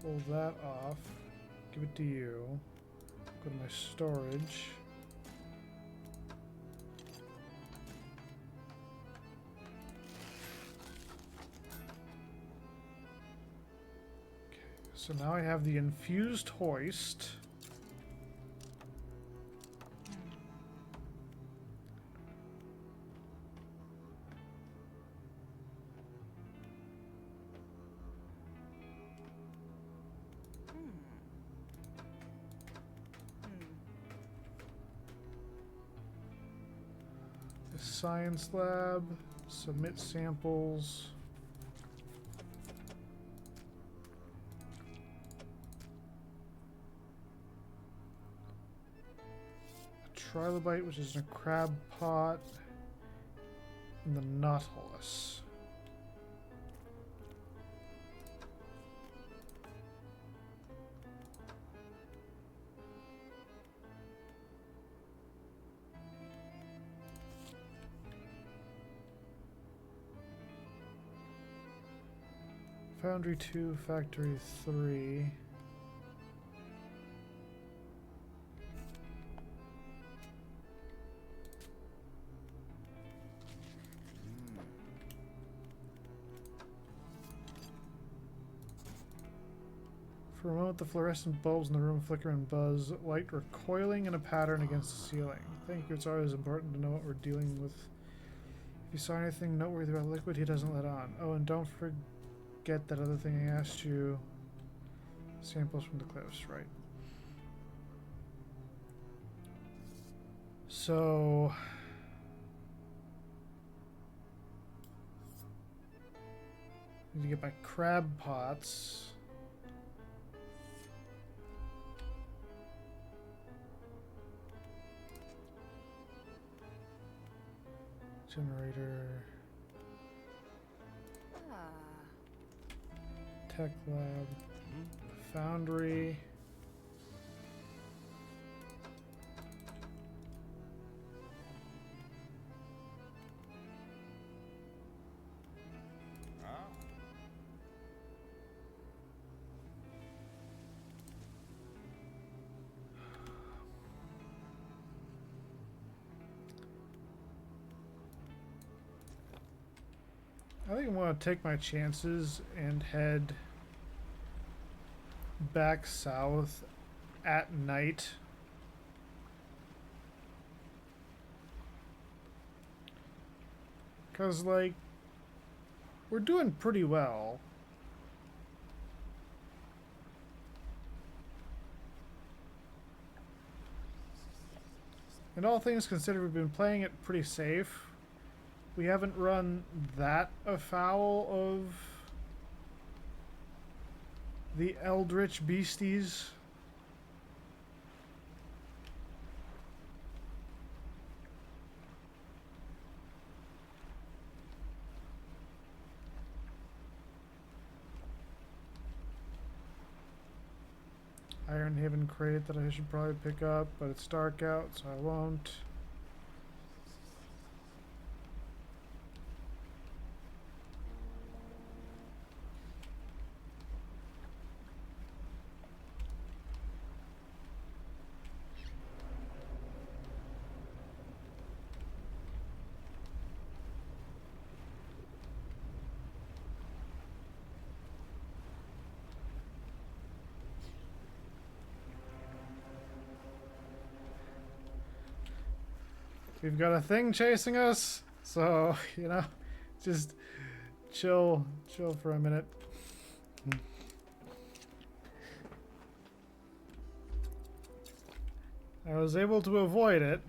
Pull that off. Give it to you. Go to my storage. Okay, so now I have the infused hoist. Science lab, submit samples. A trilobite, which is in a crab pot, and the nautilus. Foundry 2, Factory 3. For a moment, the fluorescent bulbs in the room flicker and buzz, light recoiling in a pattern against the ceiling. Thank you, it's always important to know what we're dealing with. If you saw anything noteworthy about liquid, he doesn't let on. Oh, and don't forget get that other thing I asked you. Samples from the cliffs, right. So... I need to get my crab pots. Generator. Tech lab. Foundry. I think I want to take my chances and head back south at night. Because, like, we're doing pretty well. And all things considered, we've been playing it pretty safe. We haven't run that afoul of the eldritch beasties. Ironhaven crate that I should probably pick up, but it's dark out, so I won't. We've got a thing chasing us, so, you know, just chill for a minute. I was able to avoid it.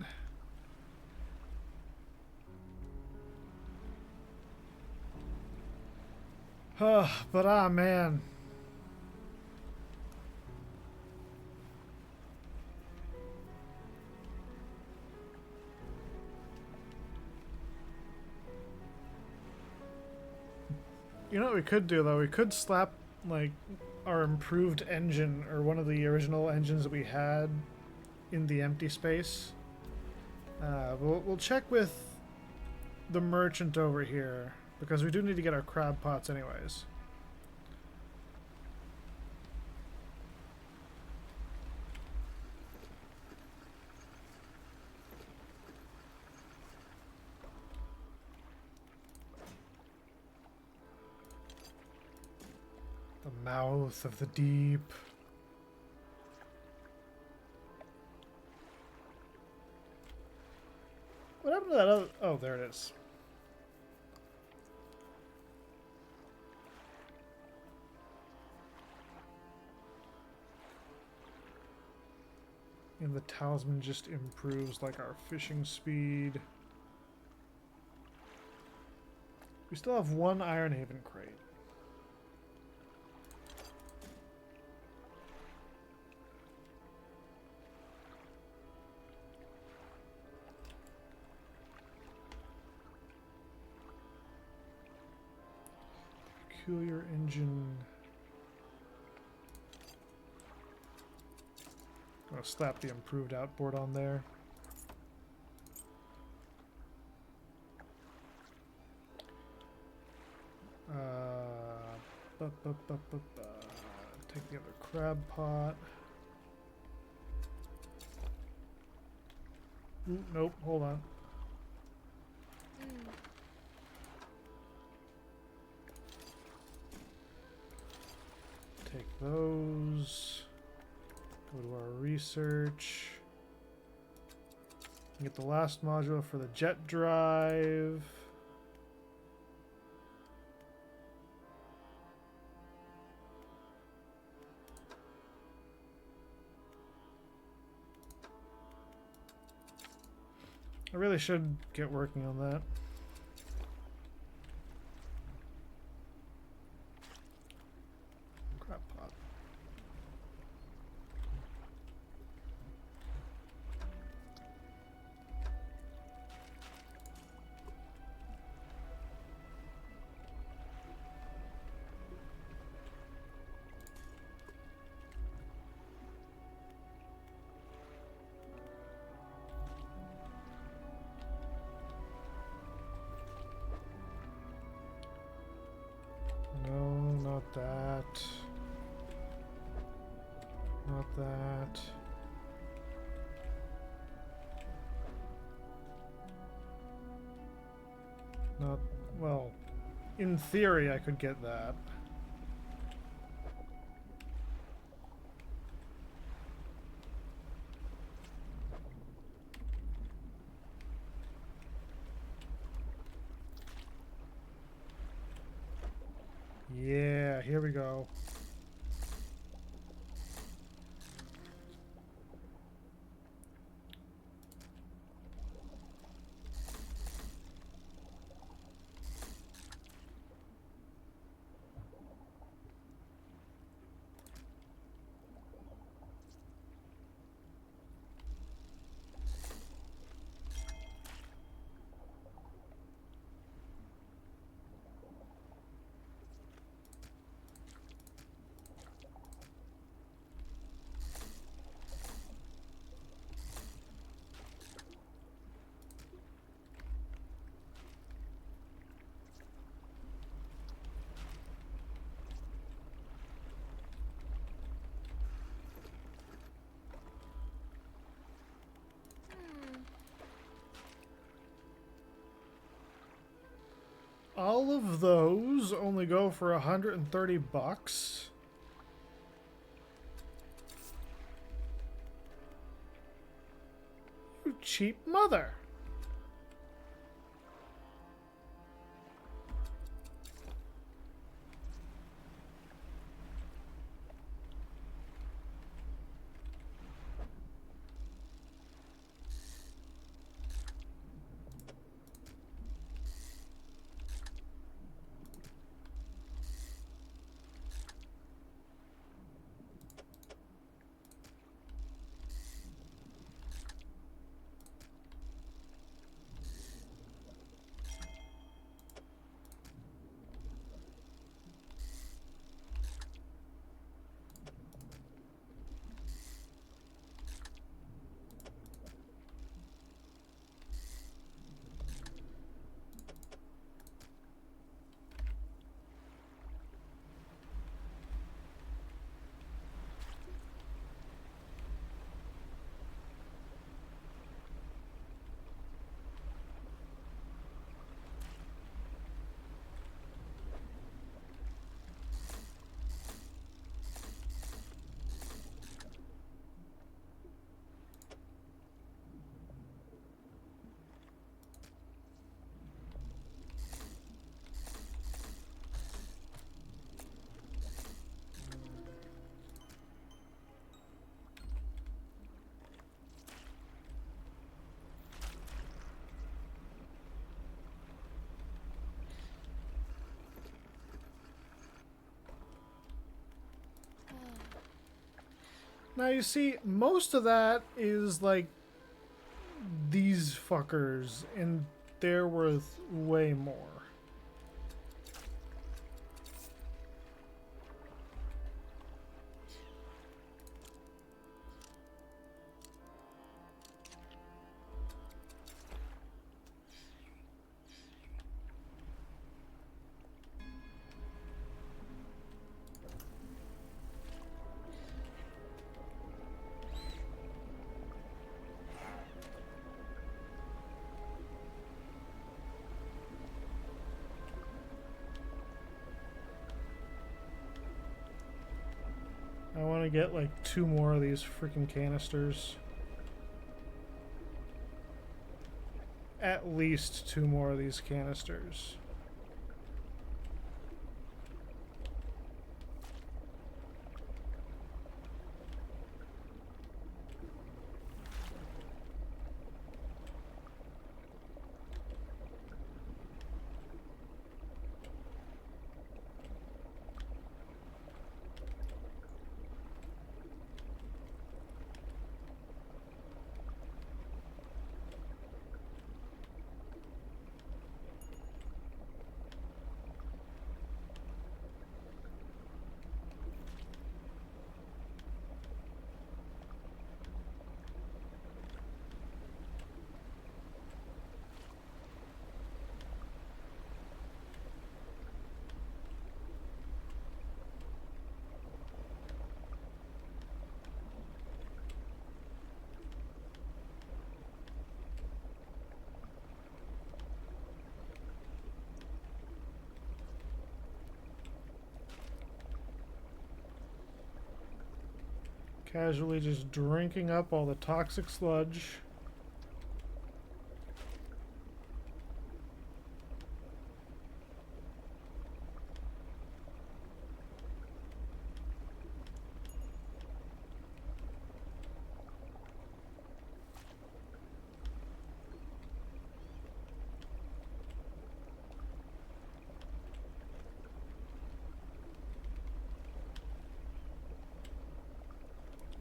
But man. You know what we could do, though? We could slap, like, our improved engine, or one of the original engines that we had in the empty space. We'll check with the merchant over here, because we do need to get our crab pots anyways. The mouth of the deep. What happened to that other... Oh, there it is. And the talisman just improves, like, our fishing speed. We still have one Ironhaven crate. Peculiar engine. I'm gonna slap the improved outboard on there. Take the other crab pot. Ooh, nope, hold on. Take those. Go to our research. Get the last module for the jet drive. I really should get working on that. Crap pot. No, not that. Not that. Not, well, in theory I could get that. Yeah, here we go. All of those only go for 130 bucks. You cheap mother. Now you see, most of that is like these fuckers, and they're worth way more. I want to get like 2 more of these freaking canisters. At least 2 more of these canisters. Casually just drinking up all the toxic sludge.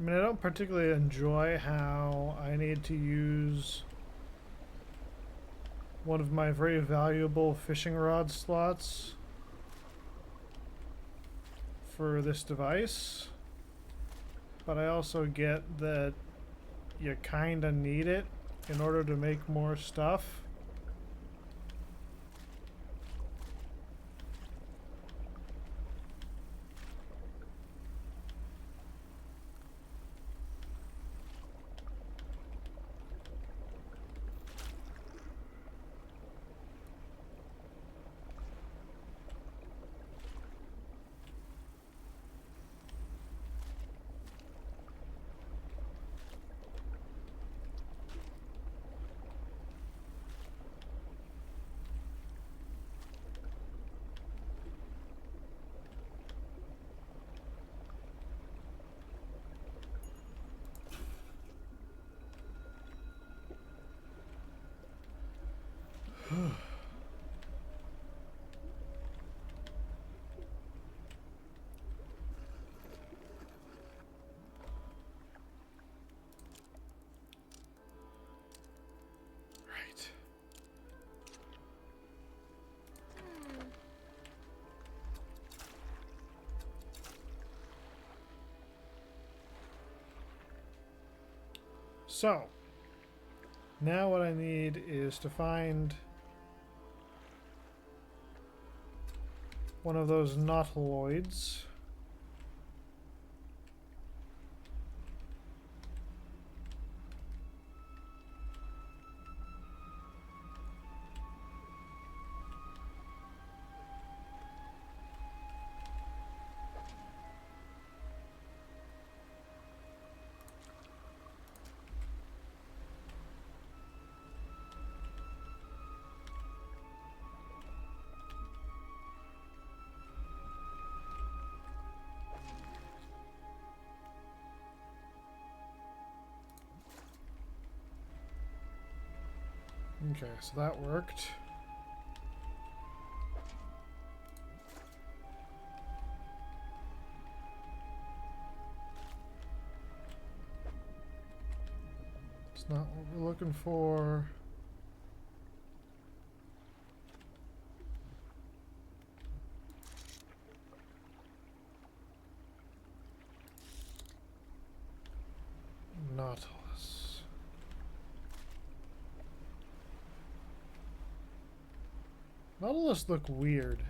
I mean, I don't particularly enjoy how I need to use one of my very valuable fishing rod slots for this device, but I also get that you kinda need it in order to make more stuff. Right. So, now what I need is to find one of those nautiloids. Okay, so that worked. It's not what we're looking for. Nautilus. Nautilus look weird.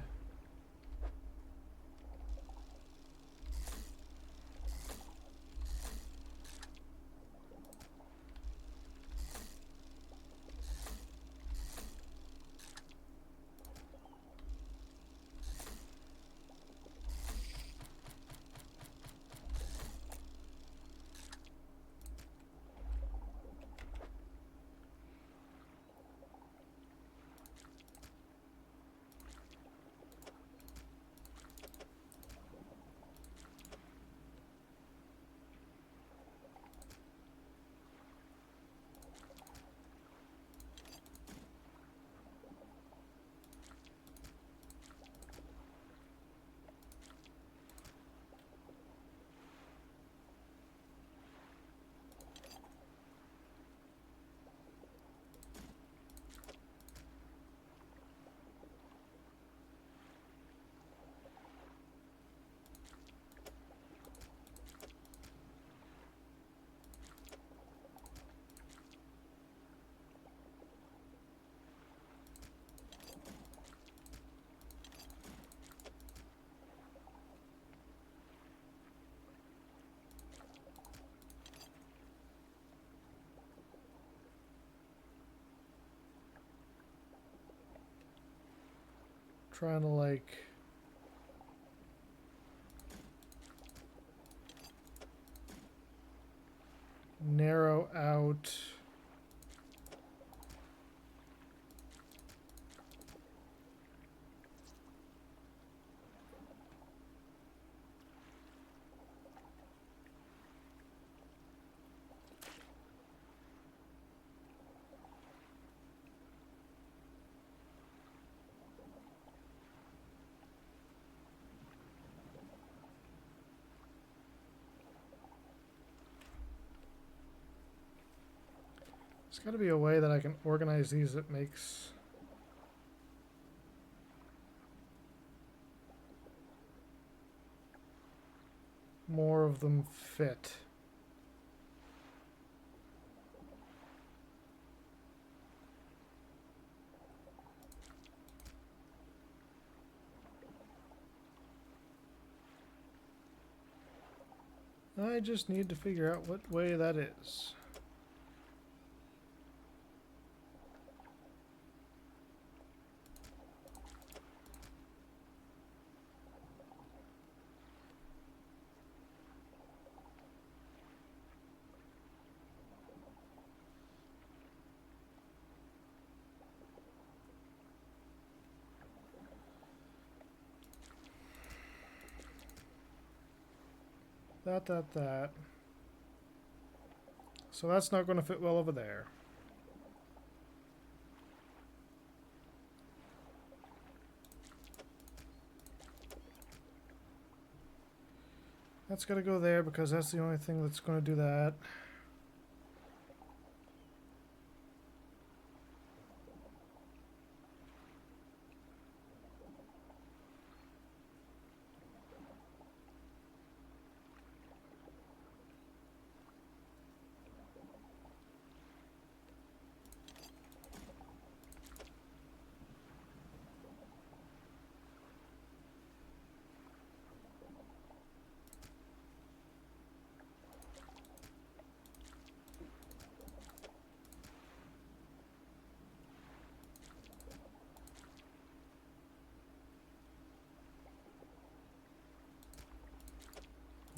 Trying to like narrow out there's got to be a way that I can organize these that makes more of them fit. I just need to figure out what way that is. That. So that's not going to fit well over there. That's got to go there because that's the only thing that's going to do that.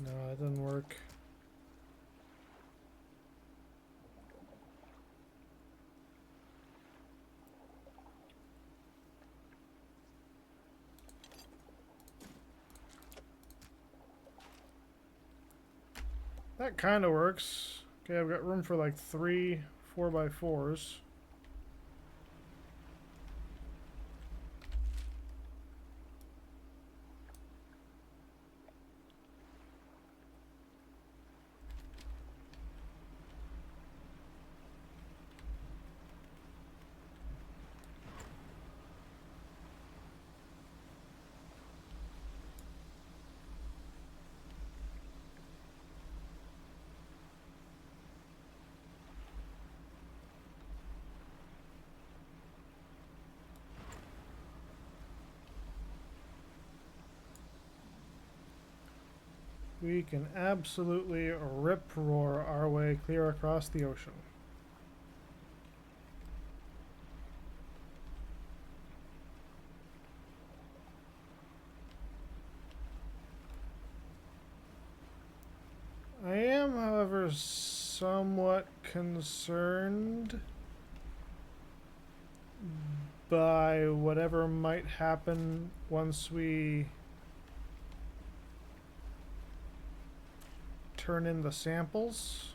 No, it doesn't work. That kind of works. Okay, I've got room for like 3 4x4s. We can absolutely rip-roar our way clear across the ocean. I am, however, somewhat concerned by whatever might happen once we turn in the samples.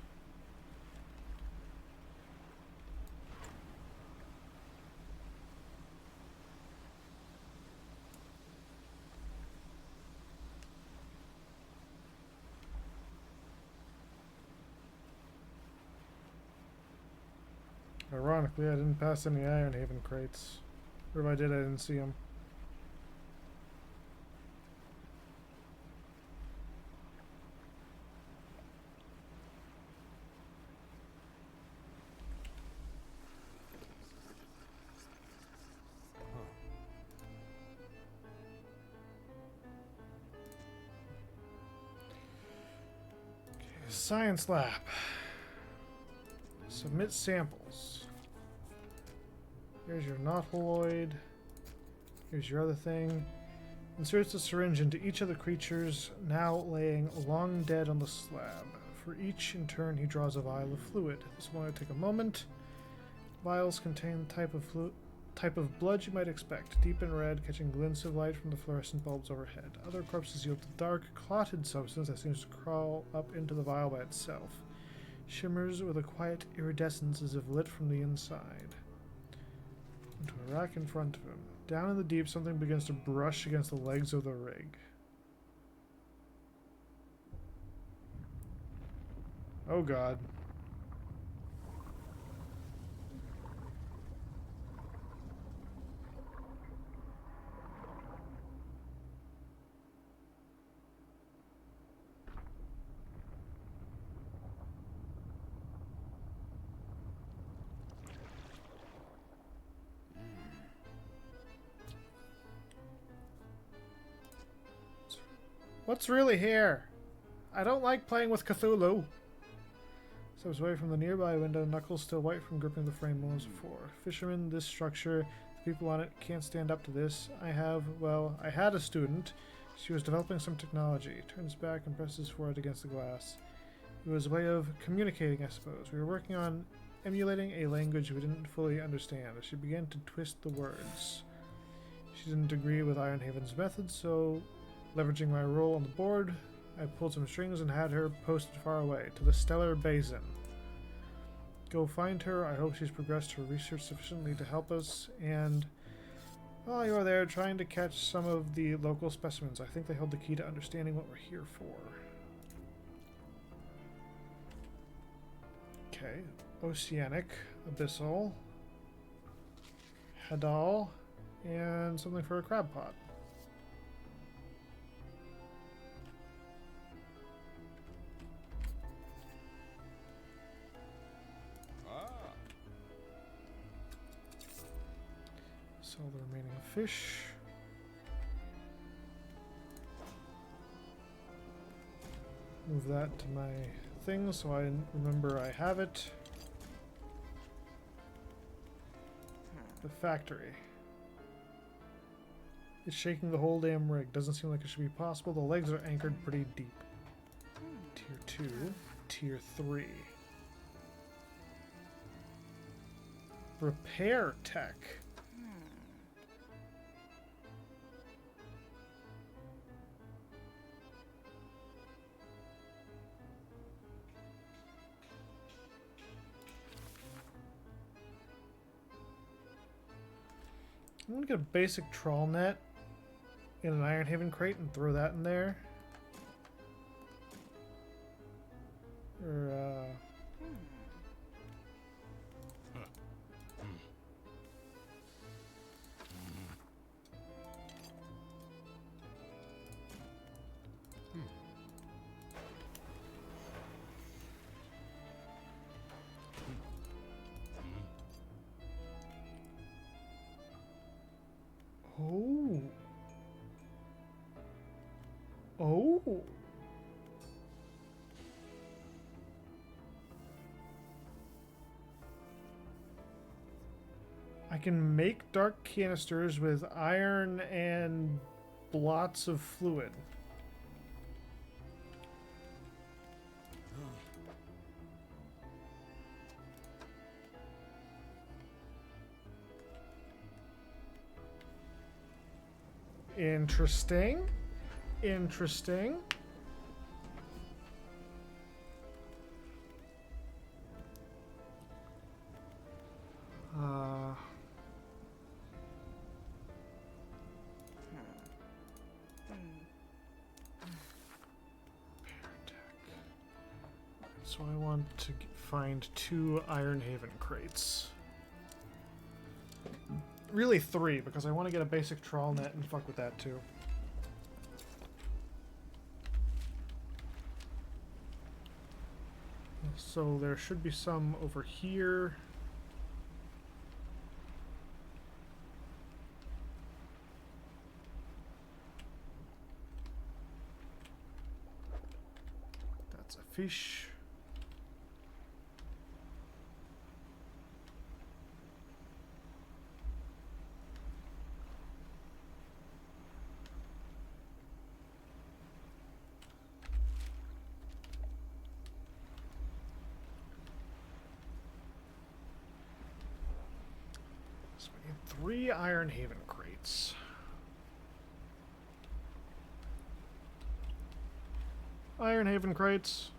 Ironically, I didn't pass any Iron Haven crates. Or if I did, I didn't see them. Science lab. Submit samples. Here's your nautiloid. Here's your other thing. Inserts a syringe into each of the creatures now laying long dead on the slab. For each, in turn, he draws a vial of fluid. This will only take a moment. Vials contain the type of blood you might expect, deep and red, catching glints of light from the fluorescent bulbs overhead. Other corpses yield a dark, clotted substance that seems to crawl up into the vial by itself. Shimmers with a quiet iridescence as if lit from the inside. Into a rack in front of him. Down in the deep, something begins to brush against the legs of the rig. Oh god. What's really here? I don't like playing with Cthulhu. Steps away from the nearby window, knuckles still white from gripping the frame as before. Fisherman, this structure, the people on it can't stand up to this. I had a student. She was developing some technology. Turns back and presses forward against the glass. It was a way of communicating, I suppose. We were working on emulating a language we didn't fully understand. She began to twist the words. She didn't agree with Ironhaven's methods, so leveraging my role on the board, I pulled some strings and had her posted far away, to the Stellar Basin. Go find her. I hope she's progressed her research sufficiently to help us, and while you are there trying to catch some of the local specimens, I think they hold the key to understanding what we're here for. Okay. Oceanic, Abyssal, Hadal, and something for a crab pot. Sell the remaining fish. Move that to my thing so I remember I have it. The factory. It's shaking the whole damn rig. Doesn't seem like it should be possible. The legs are anchored pretty deep. Tier 2. Tier 3. Repair tech. I'm gonna get a basic trawl net in an Ironhaven crate and throw that in there. Or, Oh. Oh. I can make dark canisters with iron and blots of fluid. Interesting. Interesting. So I want to find 2 Ironhaven crates. Really 3, because I want to get a basic trawl net and fuck with that too. So there should be some over here. That's a fish. 3 Iron Haven crates. Iron Haven crates.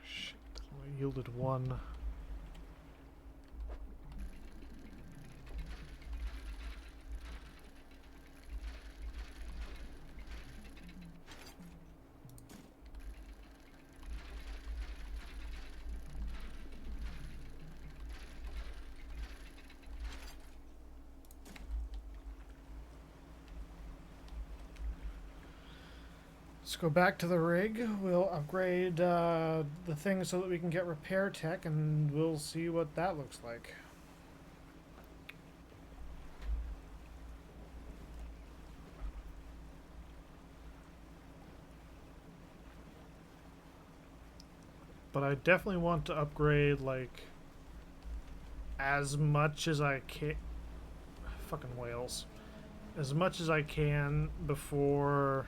Shit, only yielded 1. Let's go back to the rig. We'll upgrade the thing so that we can get repair tech, and we'll see what that looks like. But I definitely want to upgrade, like, as much as I can. Fucking whales. As much as I can before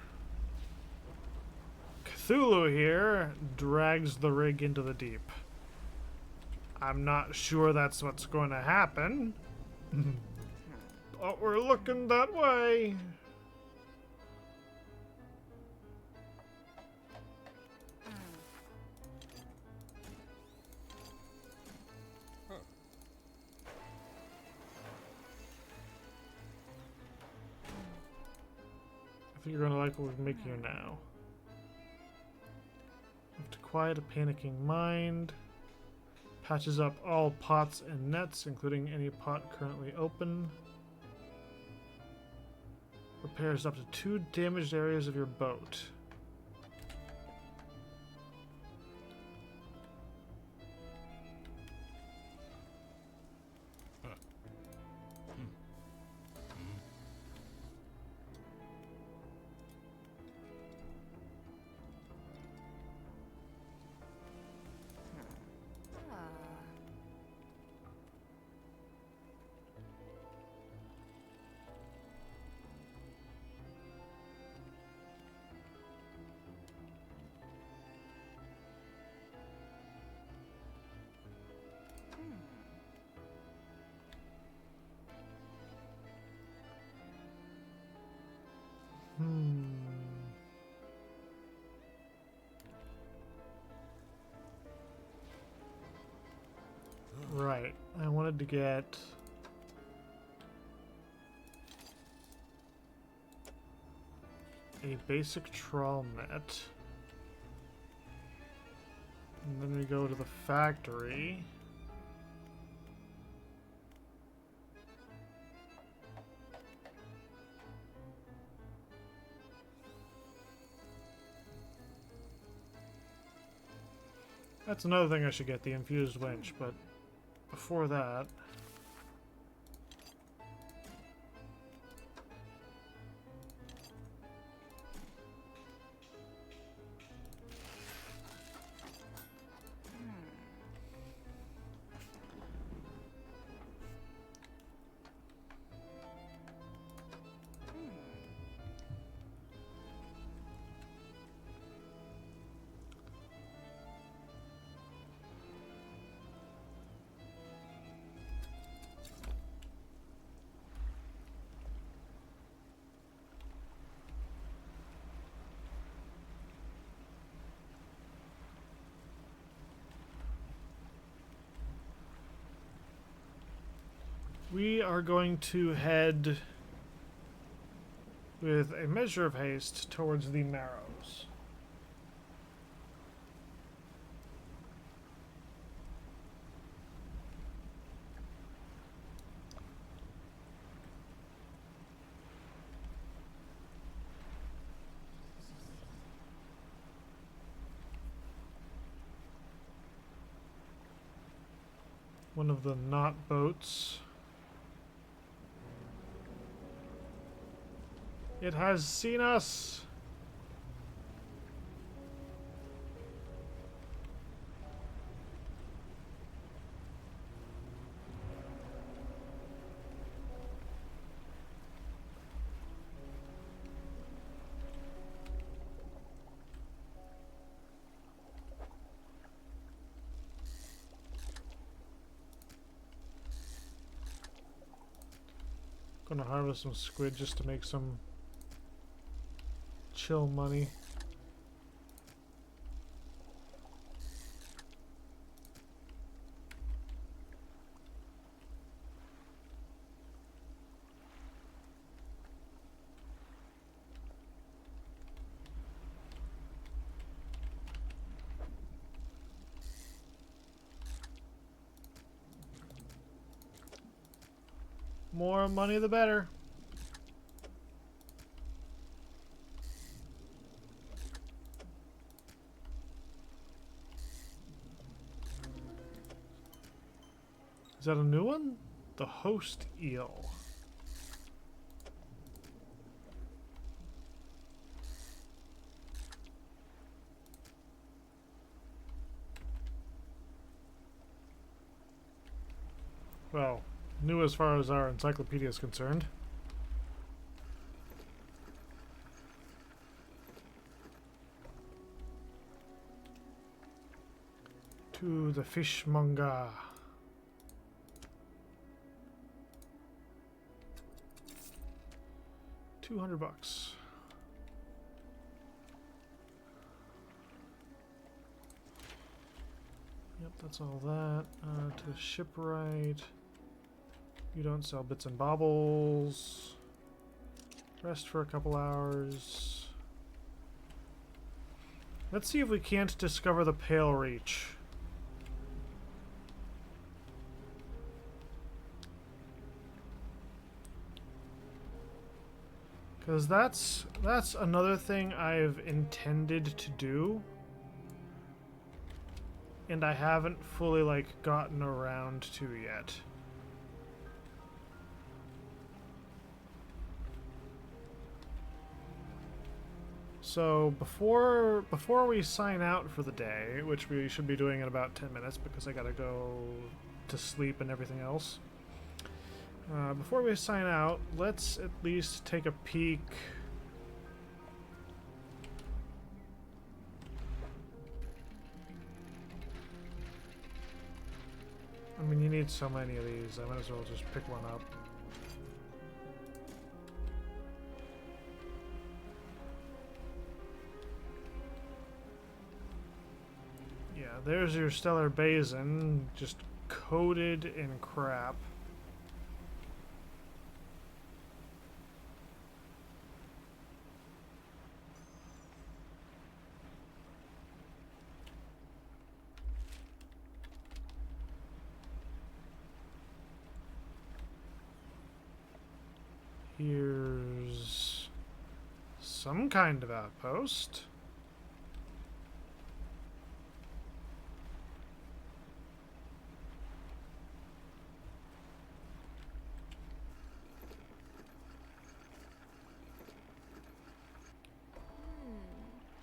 Cthulhu here drags the rig into the deep. I'm not sure that's what's going to happen, but we're looking that way. I think you're going to like what we're making here now. To quiet a panicking mind. Patches up all pots and nets, including any pot currently open. Repairs up to 2 damaged areas of your boat. Right, I wanted to get a basic trawl net. And then we go to the factory. That's another thing I should get, the infused winch, but before that... We are going to head with a measure of haste towards the Marrows. One of the knot boats. It has seen us! Gonna harvest some squid just to make some chill money. More money the better. Is that a new one? The host eel. Well, new as far as our encyclopedia is concerned. To the fishmonger. $200. Yep, that's all that. To the shipwright. You don't sell bits and baubles. Rest for a couple hours. Let's see if we can't discover the Pale Reach. Because that's another thing I've intended to do. And I haven't fully, like, gotten around to yet. So before we sign out for the day, which we should be doing in about 10 minutes because I gotta go to sleep and everything else. Before we sign out, let's at least take a peek. I mean, you need so many of these. I might as well just pick one up. Yeah, there's your stellar basin, just coated in crap. Here's some kind of outpost.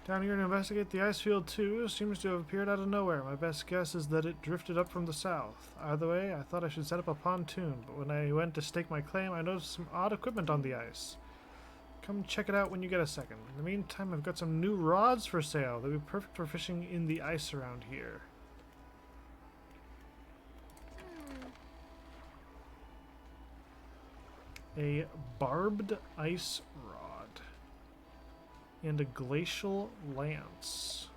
Down here to investigate the ice field too. Seems to have appeared out of nowhere. My best guess is that it drifted up from the south. Either way, I thought I should set up a pontoon, but when I went to stake my claim, I noticed some odd equipment on the ice. Come check it out when you get a second. In the meantime, I've got some new rods for sale. They'll be perfect for fishing in the ice around here. A barbed ice rod. And a glacial lance.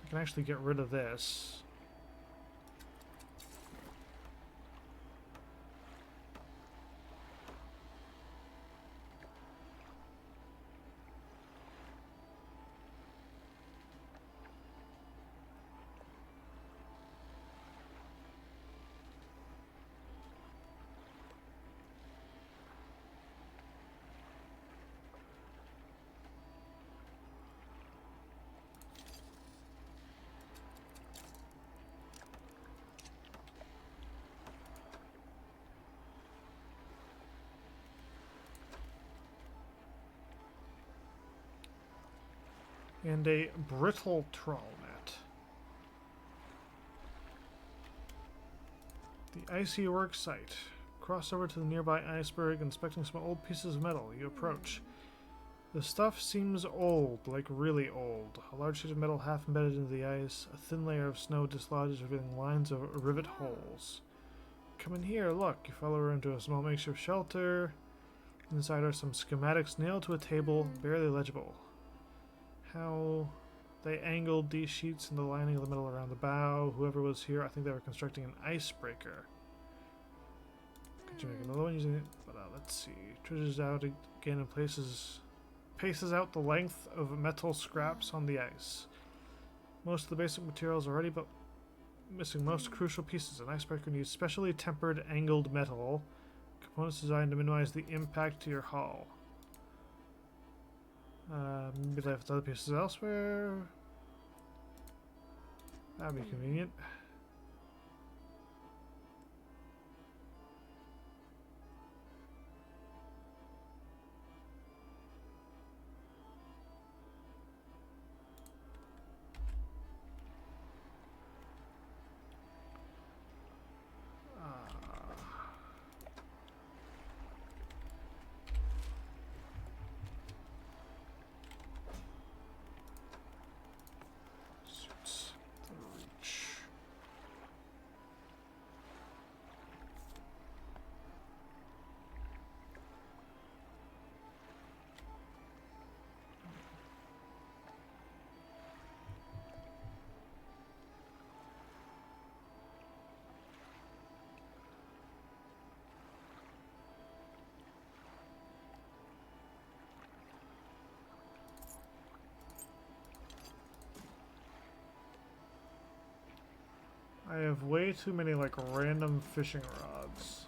I can actually get rid of this. And a brittle trawl net. The icy work site. Cross over to the nearby iceberg, inspecting some old pieces of metal. You approach. The stuff seems old, like really old. A large sheet of metal half embedded into the ice. A thin layer of snow dislodges, revealing lines of rivet holes. Come in here, look. You follow her into a small makeshift shelter. Inside are some schematics nailed to a table, barely legible. How they angled these sheets in the lining of the metal around the bow. Whoever was here, I think they were constructing an icebreaker. Could you make another one using it? But let's see. Dredges out again and paces out the length of metal scraps on the ice. Most of the basic materials are ready, but missing most crucial pieces. An icebreaker needs specially tempered angled metal. Components designed to minimize the impact to your hull. Maybe left other pieces elsewhere. That'd be convenient. I have way too many like random fishing rods.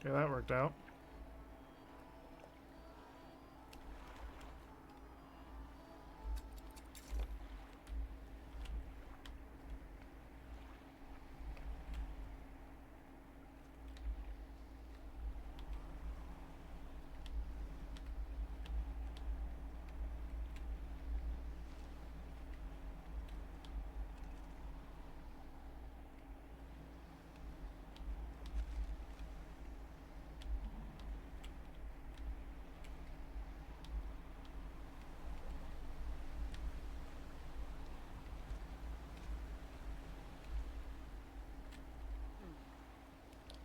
Okay, that worked out.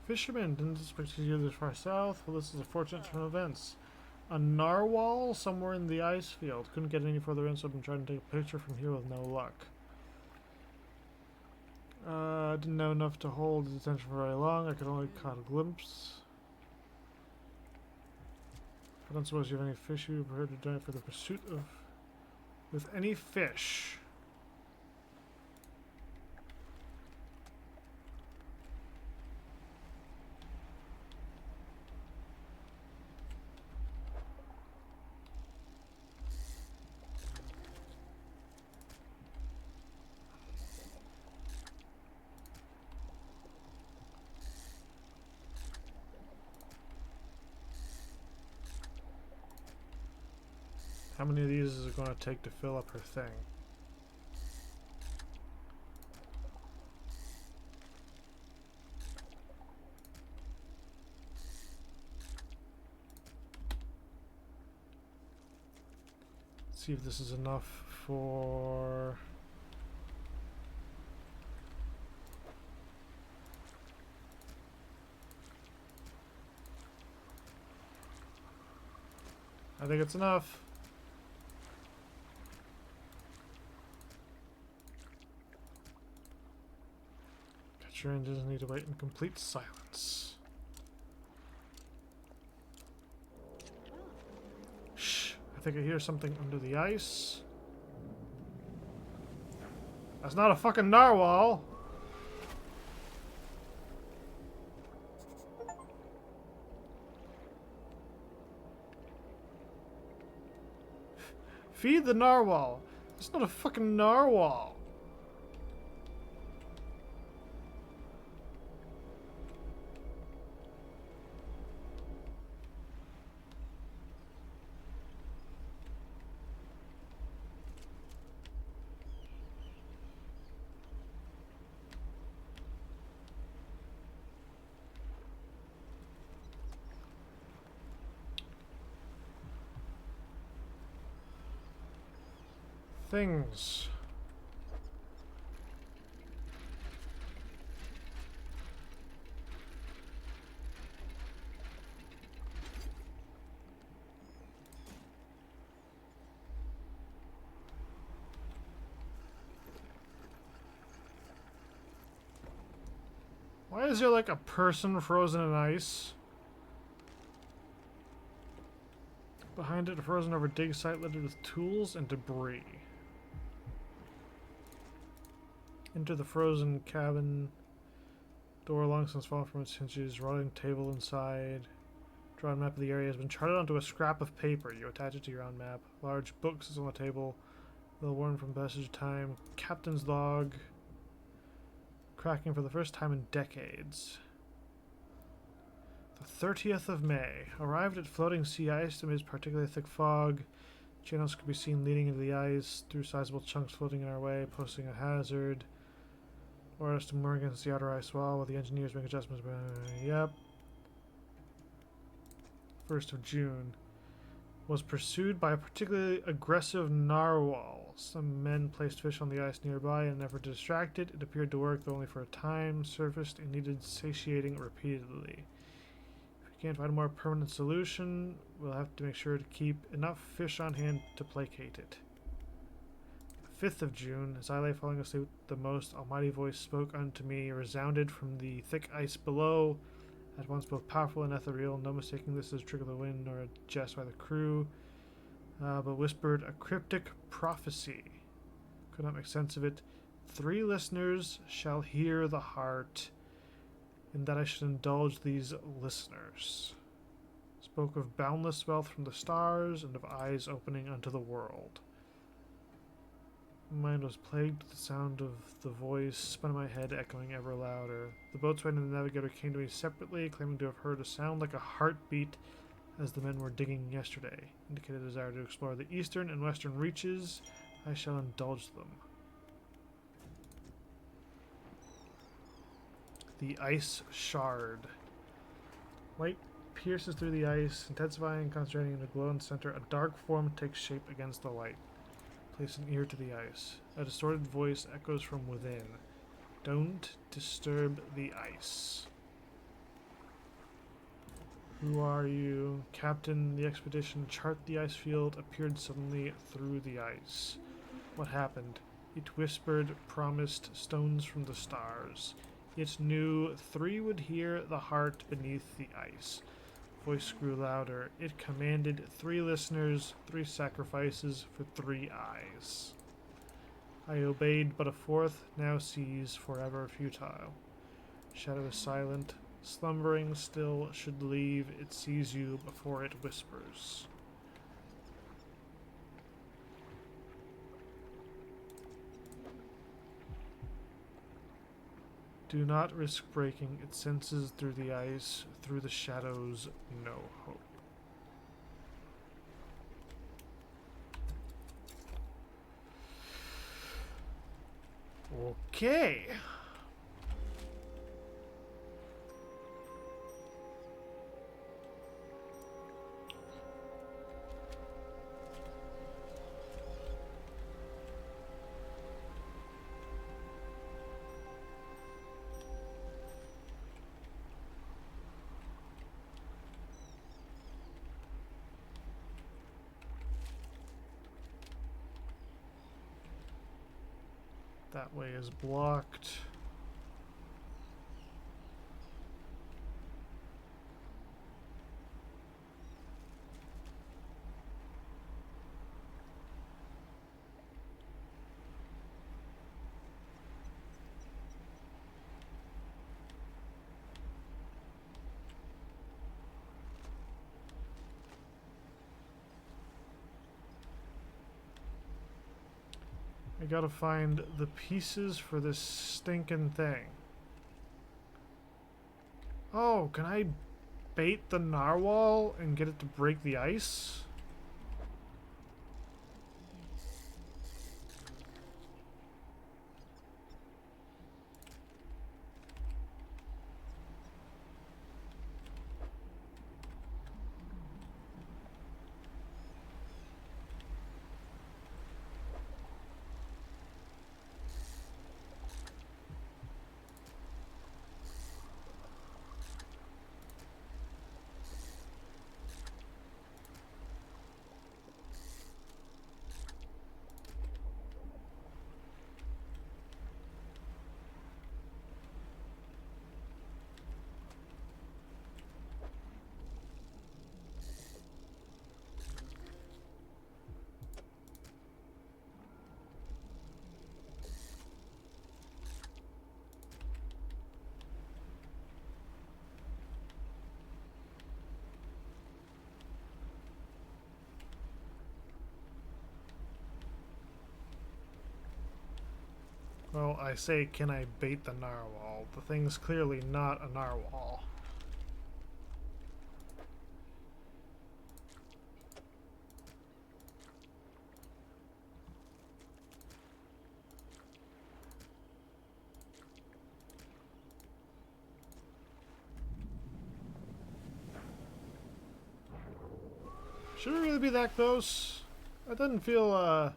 Fisherman, didn't expect to hear this far south. Well, this is a fortunate turn of events. A narwhal somewhere in the ice field. Couldn't get any further in, so I've been trying to take a picture from here with no luck. Didn't know enough to hold his attention for very long. I could only caught a glimpse. I don't suppose you have any fish you've heard to die for the pursuit of... With any fish. How many of these is it going to take to fill up her thing? Let's see if this is enough for... I think it's enough. Catcher engines need to wait in complete silence. Shh, I think I hear something under the ice. That's not a fucking narwhal. Feed the narwhal. It's not a fucking narwhal. Things. Why is there like a person frozen in ice? Behind it, a frozen over dig site littered with tools and debris. Enter the frozen cabin. Door long since fallen from its hinges. Rotting table inside. Drawn map of the area has been charted onto a scrap of paper. You attach it to your own map. Large books is on the table. Little worn from passage of time. Captain's log. Cracking for the first time in decades. The 30th of May. Arrived at floating sea ice amidst particularly thick fog. Channels could be seen leading into the ice through sizable chunks floating in our way, posing a hazard. Orders to moor against the outer ice wall while the engineers make adjustments. Yep. 1st of June. Was pursued by a particularly aggressive narwhal. Some men placed fish on the ice nearby in an effort to distract it. It appeared to work, though only for a time. Surfaced and needed satiating repeatedly. If we can't find a more permanent solution, we'll have to make sure to keep enough fish on hand to placate it. 5th of June, as I lay falling asleep, the most almighty voice spoke unto me, resounded from the thick ice below, at once both powerful and ethereal, no mistaking this as a trick of the wind nor a jest by the crew, but whispered a cryptic prophecy. Could not make sense of it. 3 listeners shall hear the heart, and that I should indulge these listeners. Spoke of boundless wealth from the stars, and of eyes opening unto the world. My mind was plagued with the sound of the voice, spun in my head, echoing ever louder. The boatswain and the navigator came to me separately, claiming to have heard a sound like a heartbeat as the men were digging yesterday. Indicated a desire to explore the eastern and western reaches. I shall indulge them. The ice shard. Light pierces through the ice, intensifying and concentrating in the glow in the center. A dark form takes shape against the light. Place an ear to the ice. A distorted voice echoes from within. Don't disturb the ice. Who are you? Captain, the expedition chart the ice field appeared suddenly through the ice. What happened? It whispered, promised stones from the stars. It knew 3 would hear the heart beneath the ice. Voice grew louder. It commanded 3 listeners, 3 sacrifices for 3 eyes. I obeyed, but a 4th now sees forever futile. Shadow is silent. Slumbering still should leave. It sees you before it whispers. Do not risk breaking. It senses through the ice, through the shadows, no hope. Okay. That way is blocked. I gotta find the pieces for this stinking thing. Oh, can I bait the narwhal and get it to break the ice? Well, I say, can I bait the narwhal? The thing's clearly not a narwhal. Should we really be that close? That doesn't feel,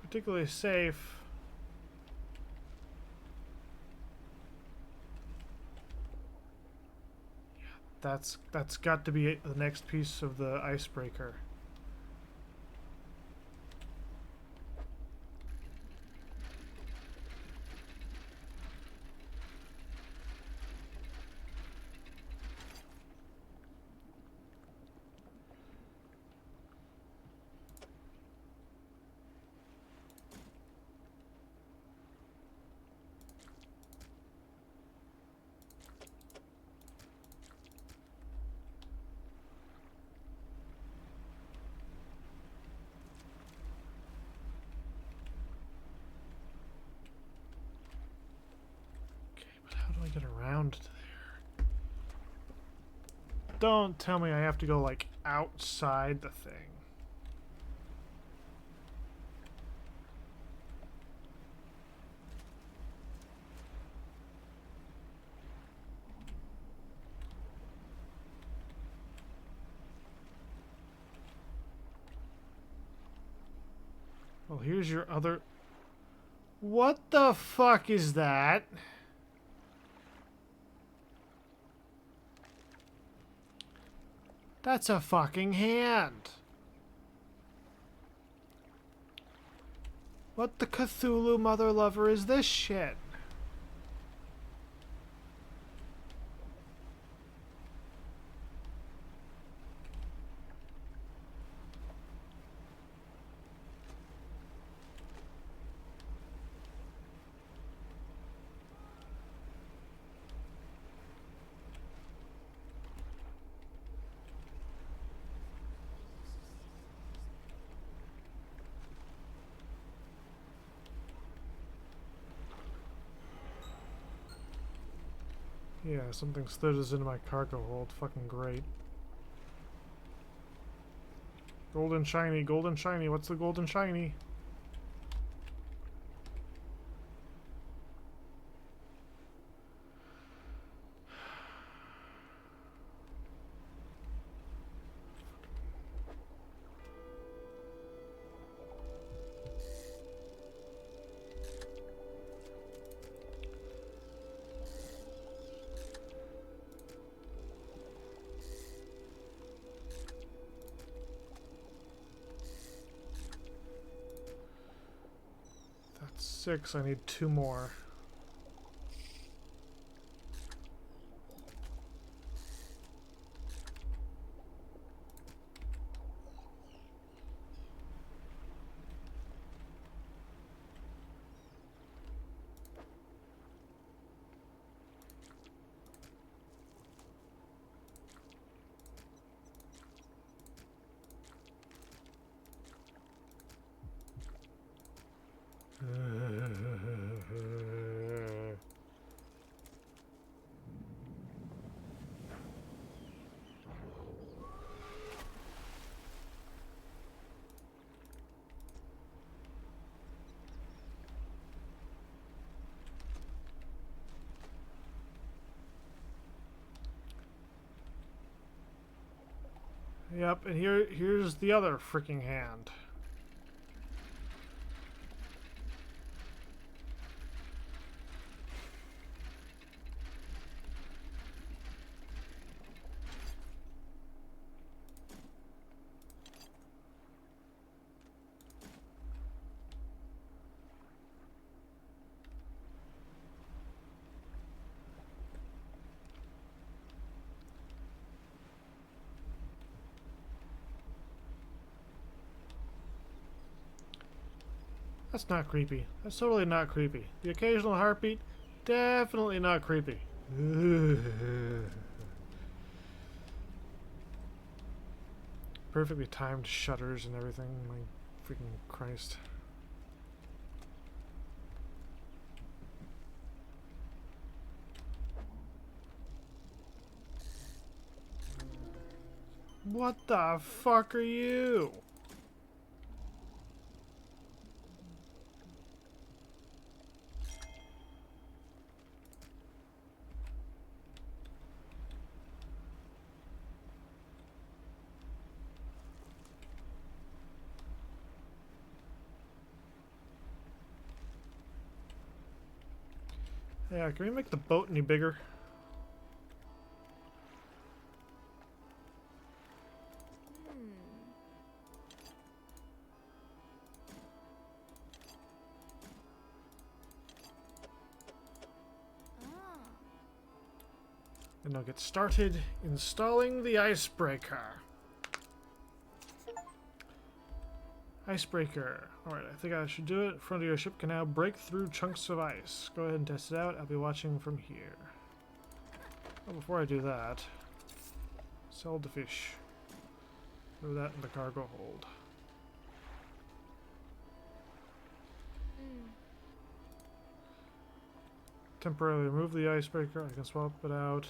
particularly safe. Yeah, that's got to be the next piece of the icebreaker. Get around to there. Don't tell me I have to go like outside the thing. Well, here's your other... What the fuck is that? That's a fucking hand. What the Cthulhu mother lover is this shit? Yeah, something slid us into my cargo hold. Fucking great. Golden shiny, golden shiny. What's the golden shiny? That's 6. I need 2 more. Yep, and here's the other freaking hand. That's not creepy. That's totally not creepy. The occasional heartbeat, definitely not creepy. Perfectly timed shutters and everything. My freaking Christ. What the fuck are you? Yeah, can we make the boat any bigger? And I'll get started installing the icebreaker. Icebreaker. Alright, I think I should do it. Front of your ship can now break through chunks of ice. Go ahead and test it out. I'll be watching from here. Oh, before I do that, sell the fish. Throw that in the cargo hold. Temporarily remove the icebreaker. I can swap it out.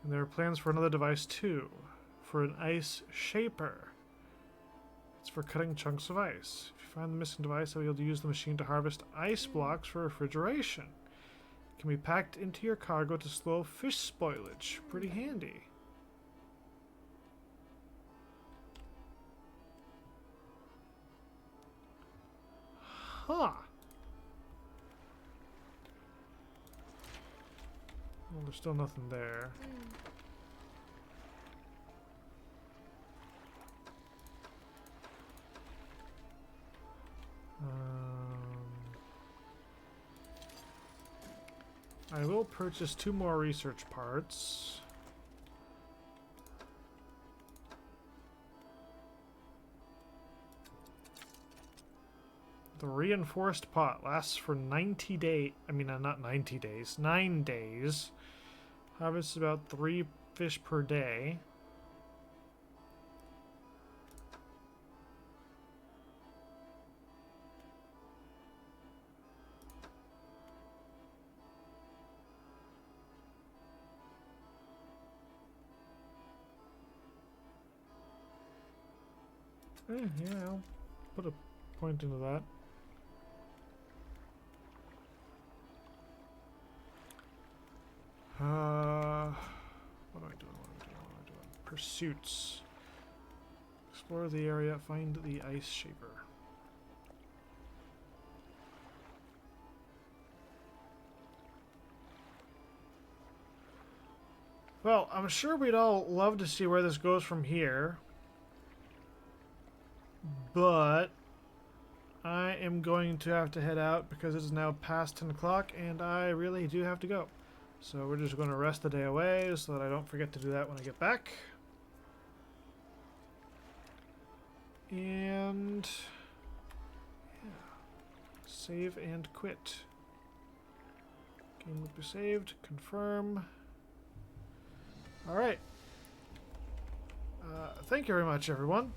And there are plans for another device too, for an ice shaper. It's for cutting chunks of ice. If you find the missing device, I'll be able to use the machine to harvest ice blocks for refrigeration. It can be packed into your cargo to slow fish spoilage. Pretty handy. Huh. Well, there's still nothing there. I will purchase 2 more research parts. The reinforced pot lasts for 90 days. I mean, not 90 days. 9 days. Harvests about 3 fish per day. Yeah, I'll put a point into that. What am I doing? Pursuits. Explore the area, find the ice shaper. Well, I'm sure we'd all love to see where this goes from here. But I am going to have to head out because it is now past 10 o'clock and I really do have to go. So we're just going to rest the day away so that I don't forget to do that when I get back. And yeah, save and quit. Game will be saved. Confirm. Alright. Thank you very much, everyone.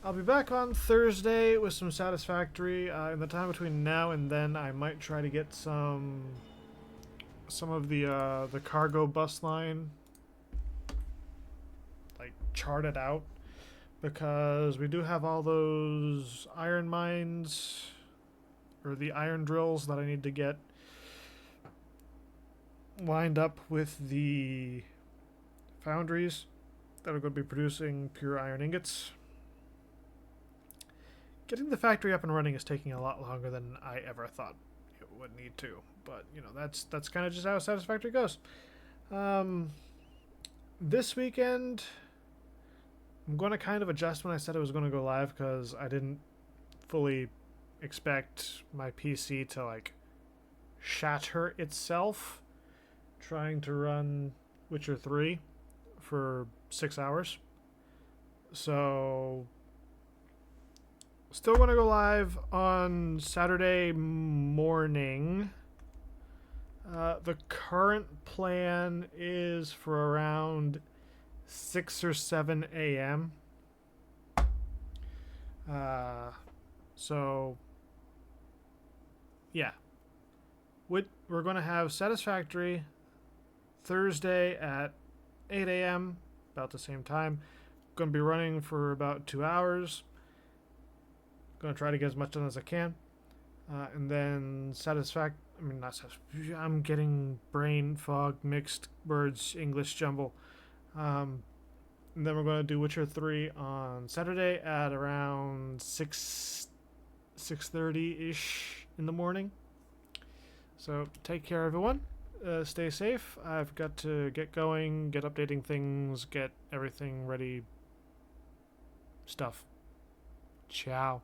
I'll be back on Thursday with some Satisfactory. In the time between now and then, I might try to get some of the cargo bus line like charted out, because we do have all those iron mines or the iron drills that I need to get lined up with the foundries that are going to be producing pure iron ingots. Getting the factory up and running is taking a lot longer than I ever thought it would need to. But, you know, that's kind of just how Satisfactory goes. This weekend, I'm going to kind of adjust when I said I was going to go live because I didn't fully expect my PC to, like, shatter itself trying to run Witcher 3 for 6 hours. So, still going to go live on Saturday morning. The current plan is for around 6 or 7 a.m. So, yeah. We're going to have Satisfactory Thursday at 8 a.m., about the same time. Going to be running for about 2 hours. Going to try to get as much done as I can. And then I'm getting brain fog, mixed words, English jumble. And then we're going to do Witcher 3 on Saturday at around 6:30-ish in the morning. So take care, everyone. Stay safe. I've got to get going, get updating things, get everything ready. Stuff. Ciao.